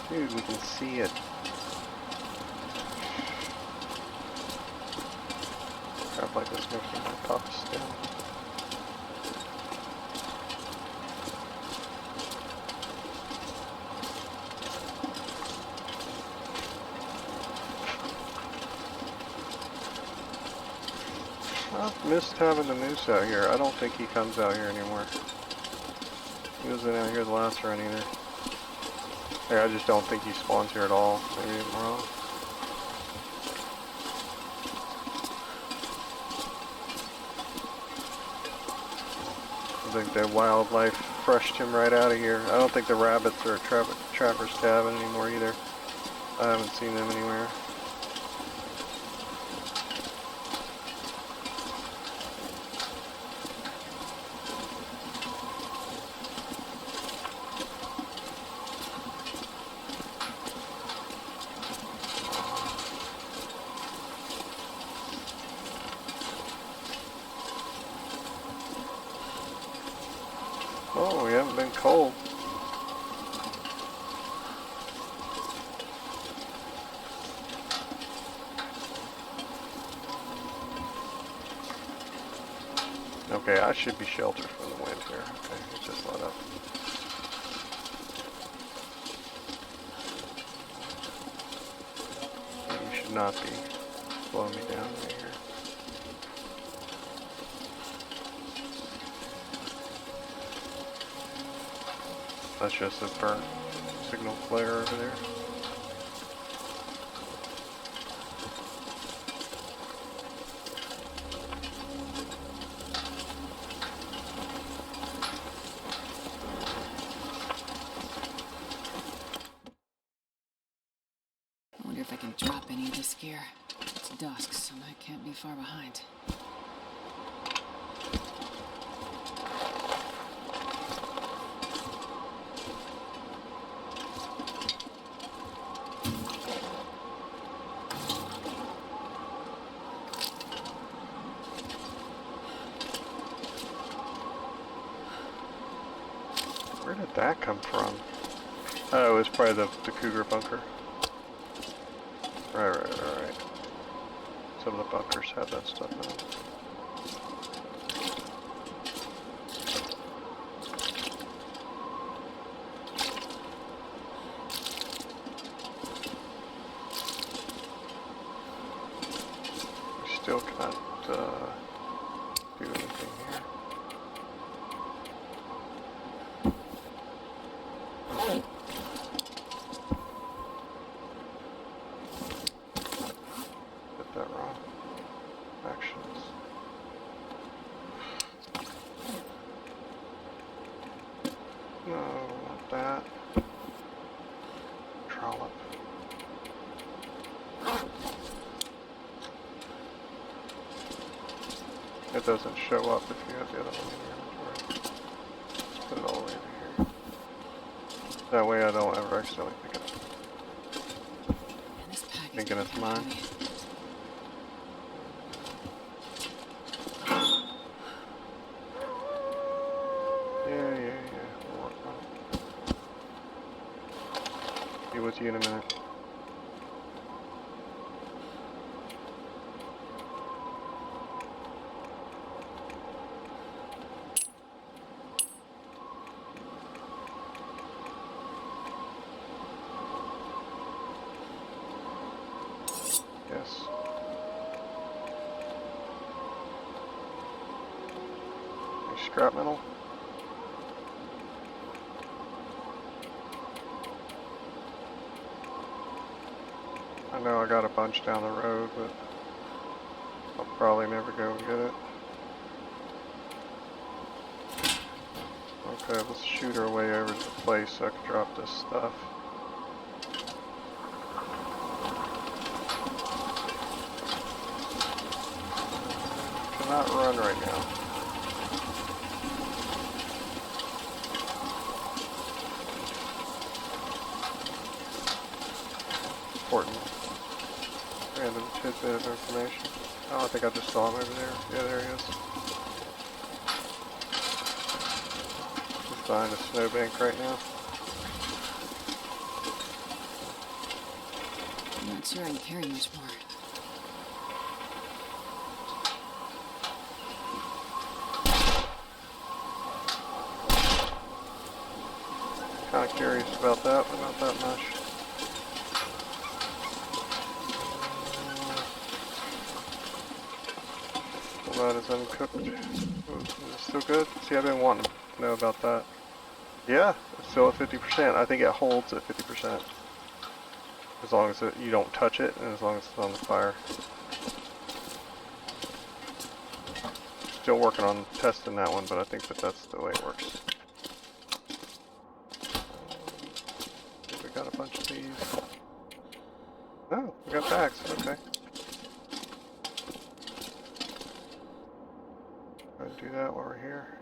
Dude, we can see it. Crap like this makes me want to pop a stem. I've missed having the noose out here. I don't think he comes out here anymore. He wasn't out here the last run either. Hey, I just don't think he spawns here at all. Maybe I'm wrong. I think the wildlife flushed him right out of here. I don't think the rabbits are a trapper's cabin anymore either. I haven't seen them anywhere. Oh, we haven't been cold. Okay, I should be sheltered from the wind here. Okay, it just let up. You should not be blowing me down right here. That's just a burnt signal flare over there. I wonder if I can drop any of this gear. It's dusk, so I can't be far behind. Where did that come from? Oh, it was probably the cougar bunker. Right. Some of the bunkers have that stuff in them. We still can't do anything here. Get that wrong. Actions. No, not that. Trollop. It doesn't show up if you have the other one in your inventory. Let's put it all the way over here. That way I don't ever accidentally pick it up. And this pack is Thinking it's kinda mine. heavy. Yeah. We'll work on it. Be with you in a minute. Yes. Any scrap metal? I know I got a bunch down the road, but I'll probably never go and get it. Okay, let's shoot our way over to the place so I can drop this stuff. Cannot run right now. Important random tidbit of information. Oh, I think I just saw him over there. Yeah, there he is. He's behind a snowbank right now. I'm not sure I can carry much more. Kind of curious about that, but not that much. That is uncooked. Ooh, is it still good? See, I've been wanting to know about that. Yeah, it's still at 50%. I think it holds at 50%. As long as you don't touch it, and as long as it's on the fire. Still working on testing that one, but I think that's the way it works. We got a bunch of these. Oh, we got bags. Okay. Go ahead and do that while we're here.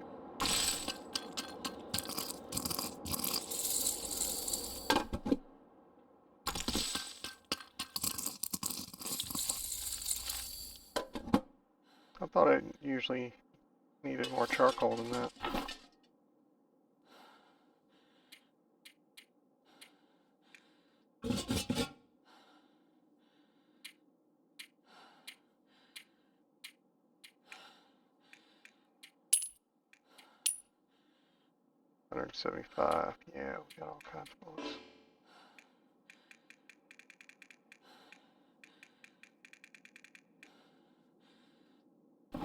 I thought I usually needed more charcoal than that. $175. Yeah, we got all kinds of bullets.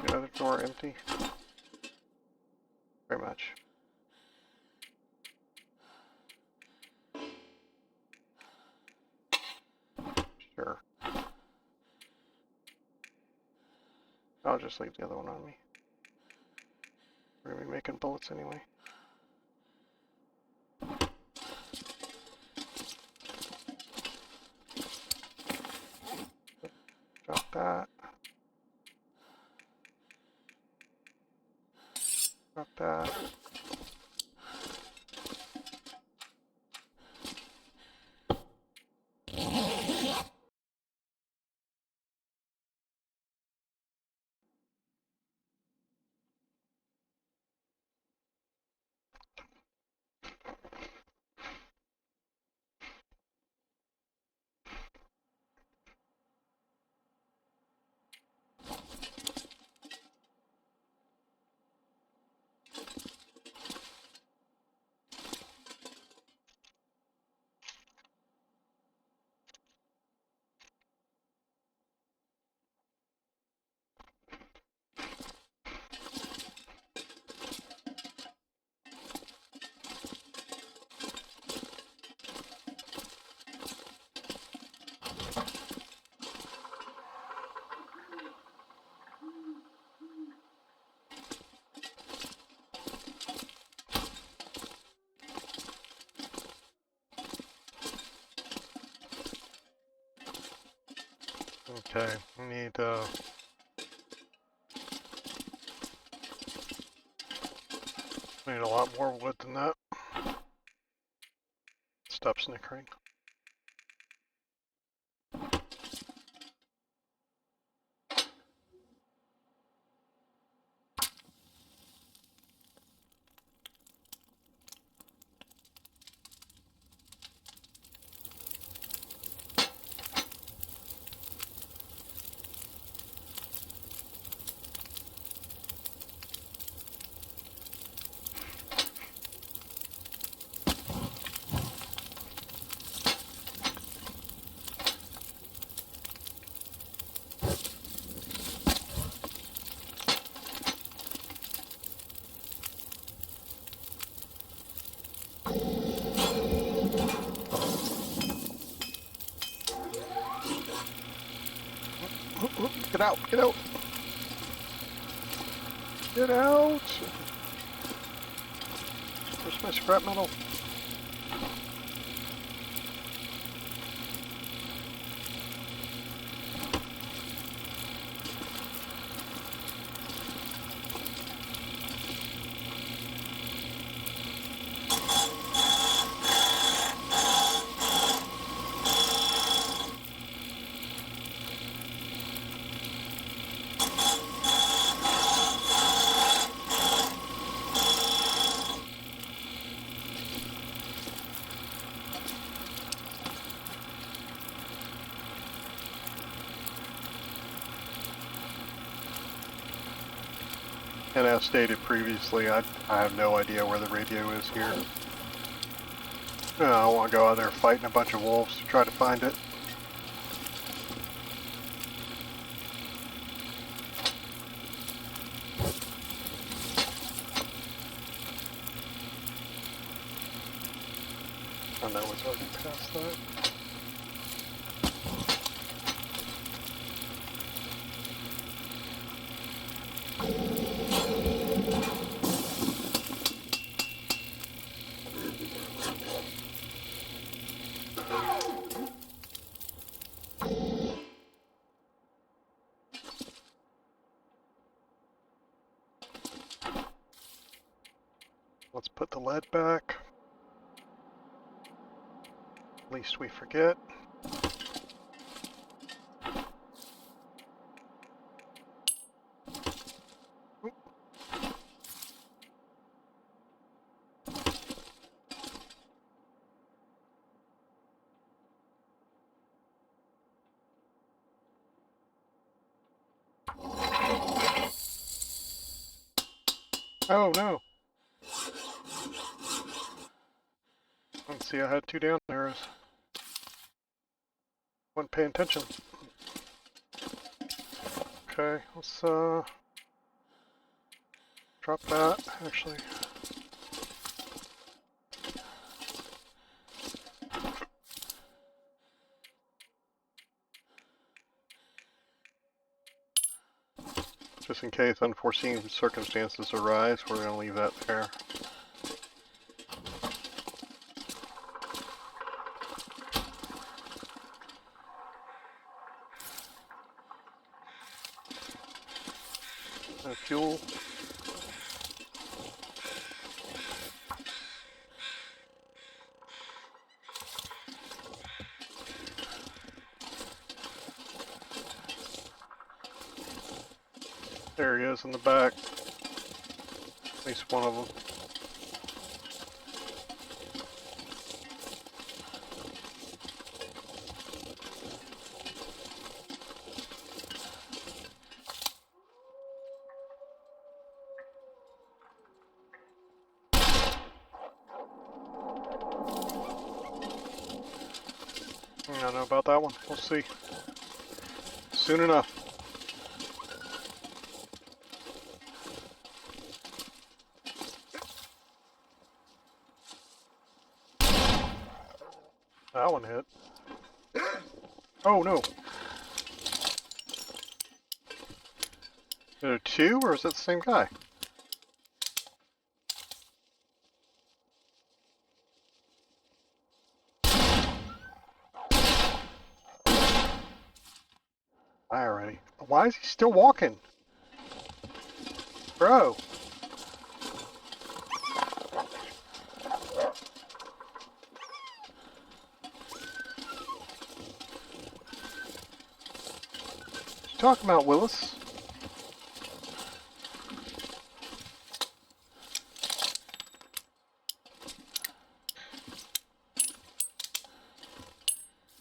The other door empty. Very much. Sure. I'll just leave the other one on me. We're gonna be making bullets anyway. Drop that. Drop that. Okay, we need a lot more wood than that. Stop snickering. Get out! Get out! Get out! Where's my scrap metal? And as stated previously, I have no idea where the radio is here. I want to go out there fighting a bunch of wolves to try to find it. I know it's already past that. Let's put the lead back. Least we forget. Oh no! Let's see, I had 2 down arrows. Wasn't paying attention. Okay, let's drop that, actually. Just in case unforeseen circumstances arise, we're going to leave that there. No fuel. There he is in the back. At least one of them. I don't know about that one. We'll see. Soon enough. That one hit. Oh no. Are there 2 or is that the same guy? Die already. Why is he still walking? Bro. What you talking about, Willis?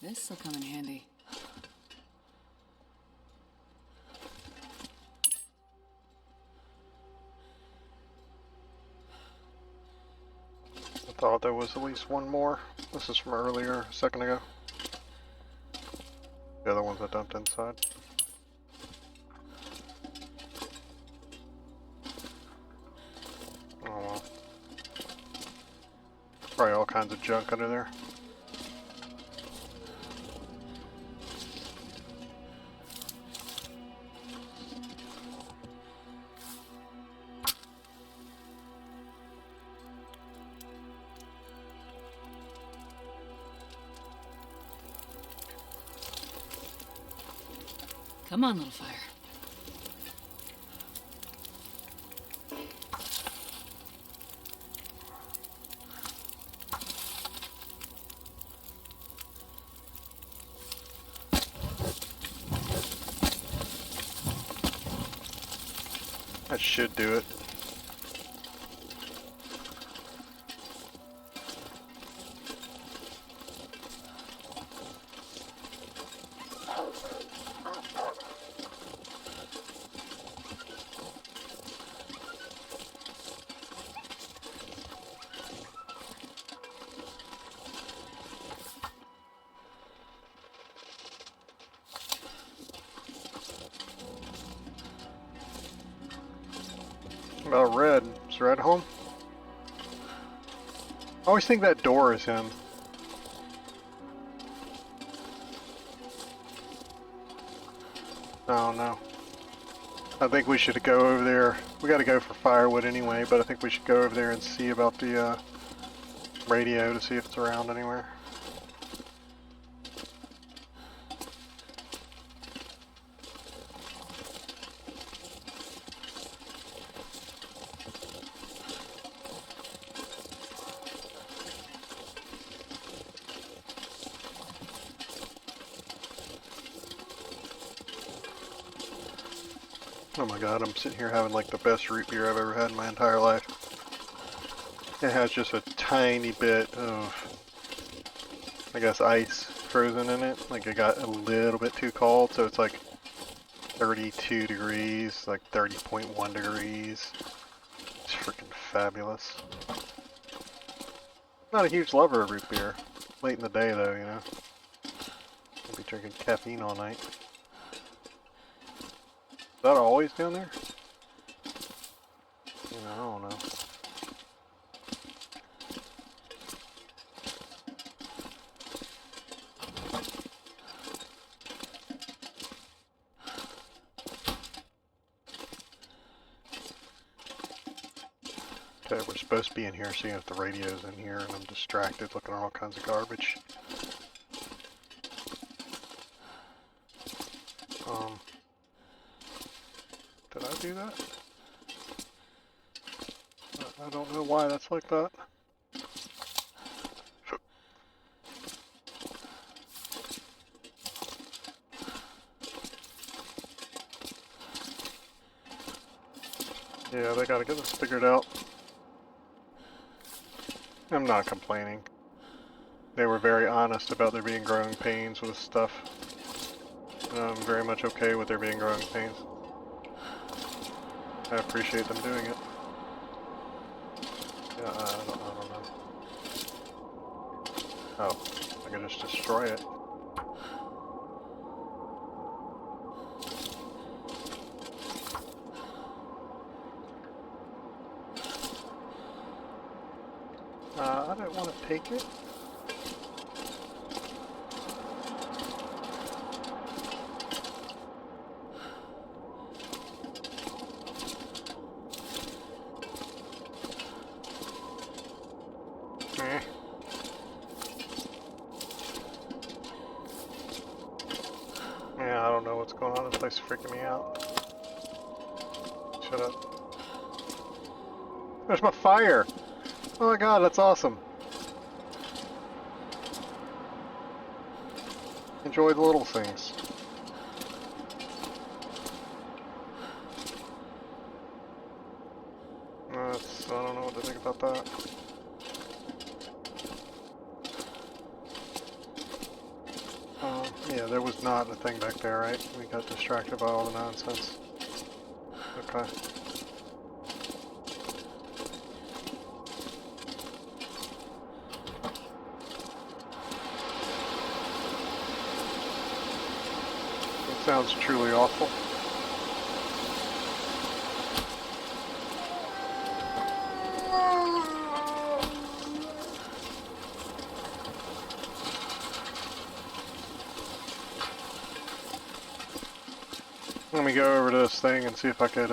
This'll come in handy. I thought there was at least one more. This is from earlier, a second ago. The other ones I dumped inside. Oh well. Probably all kinds of junk under there. Come on, little fire. That should do it. About Red. Is Red home? I always think that door is him. Oh no. I think we should go over there. We gotta go for firewood anyway, but I think we should go over there and see about the radio to see if it's around anywhere. Oh my god, I'm sitting here having like the best root beer I've ever had in my entire life. It has just a tiny bit of, I guess, ice frozen in it. Like it got a little bit too cold, so it's like 32 degrees, like 30.1 degrees. It's freaking fabulous. Not a huge lover of root beer. Late in the day though, you know. I'll be drinking caffeine all night. Is that always down there? Yeah, I don't know. Okay, we're supposed to be in here seeing if the radio's in here, and I'm distracted looking at all kinds of garbage. Did I do that? I don't know why that's like that. Yeah, they gotta get this figured out. I'm not complaining. They were very honest about there being growing pains with stuff. And I'm very much okay with there being growing pains. I appreciate them doing it. Yeah, I don't know. Oh, I can just destroy it. I don't want to take it. Yeah, I don't know what's going on. This place is freaking me out. Shut up. There's my fire! Oh my god, that's awesome. Enjoy the little things. I don't know what to think about that. Yeah, there was not a thing back there, right? We got distracted by all the nonsense. Okay. That sounds truly awful. Let me go over to this thing and see if I could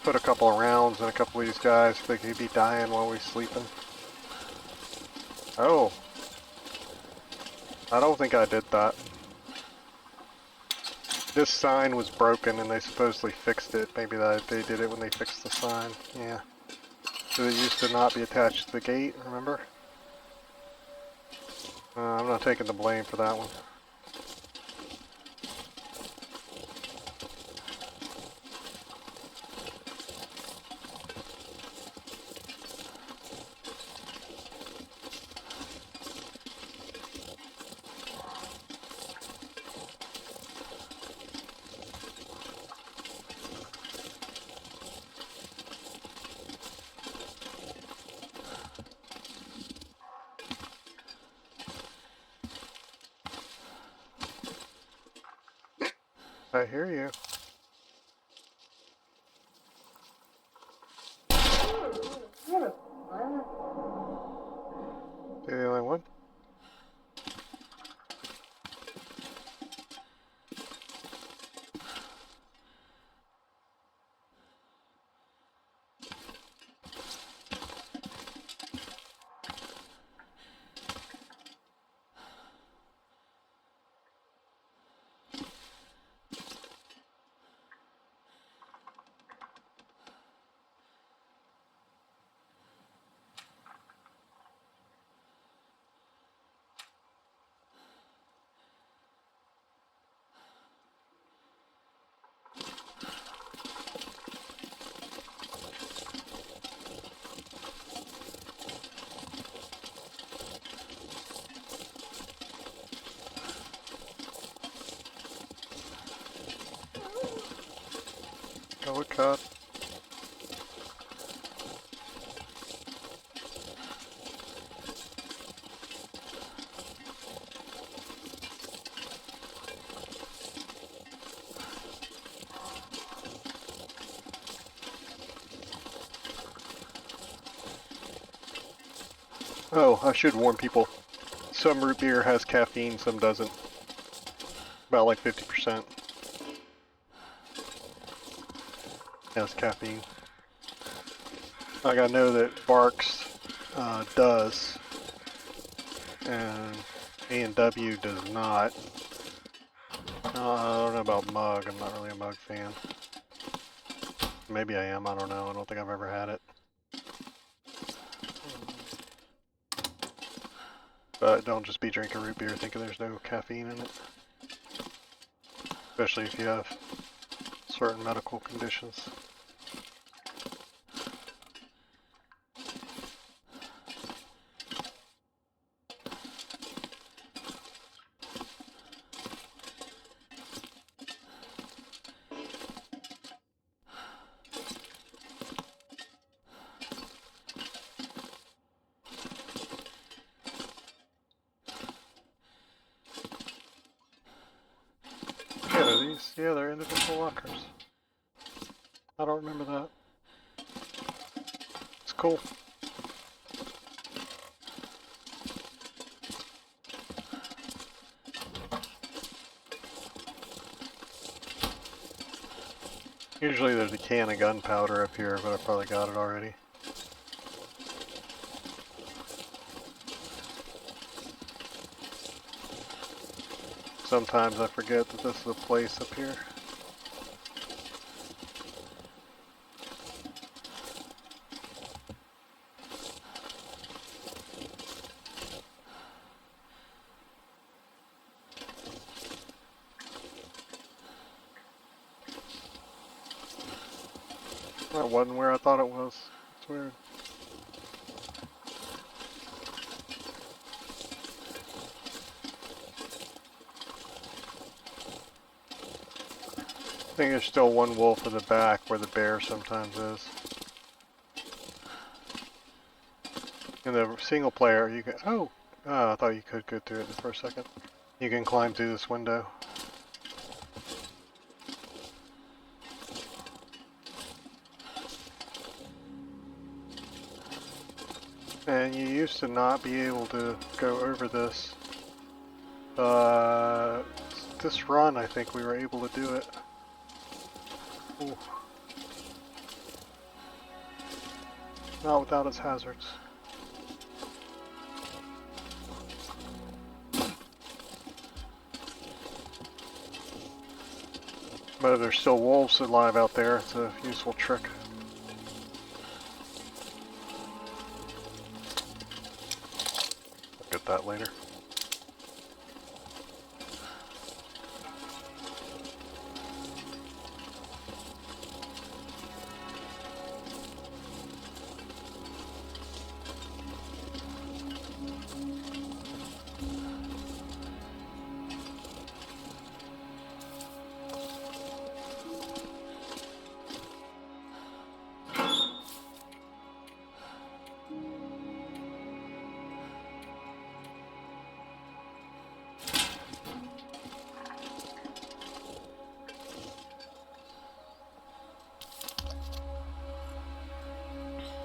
put a couple of rounds in a couple of these guys. They could be dying while we're sleeping. Oh. I don't think I did that. This sign was broken and they supposedly fixed it. Maybe they did it when they fixed the sign. Yeah. So it used to not be attached to the gate, remember? I'm not taking the blame for that one. I hear you. You're the only one? Go with cut. Oh, I should warn people. Some root beer has caffeine, some doesn't. About like 50% has caffeine. Like I know that Barks does, and A&W does not. I don't know about Mug, I'm not really a Mug fan. Maybe I am, I don't know, I don't think I've ever had it. But don't just be drinking root beer thinking there's no caffeine in it. Especially if you have certain medical conditions. Yeah, these, yeah, they're individual lockers. I don't remember that. It's cool. Usually there's a can of gunpowder up here, but I probably got it already. Sometimes I forget that this is a place up here. That wasn't where I thought it was. It's weird. I think there's still one wolf in the back where the bear sometimes is. In the single player, you can... Oh! I thought you could go through it for a second. You can climb through this window. And you used to not be able to go over this. This run, I think we were able to do it. Ooh. Not without its hazards. But there's still wolves alive out there. It's a useful trick. I'll get that later.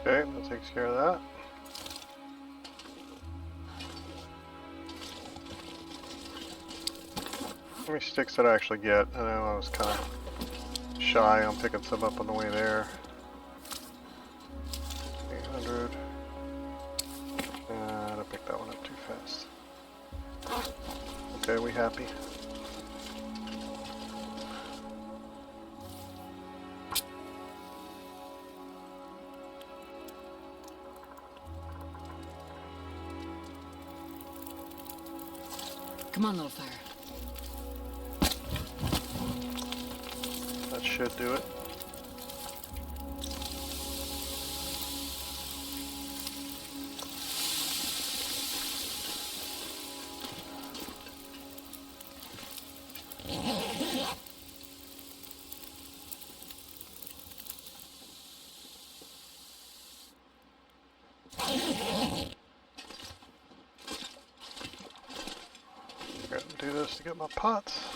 Okay, that takes care of that. How many sticks did I actually get? I know I was kind of shy on picking some up on the way there. 800. And I picked that one up too fast. Okay, we happy? Come on, little fire. That should do it. Gotta do this to get my pots.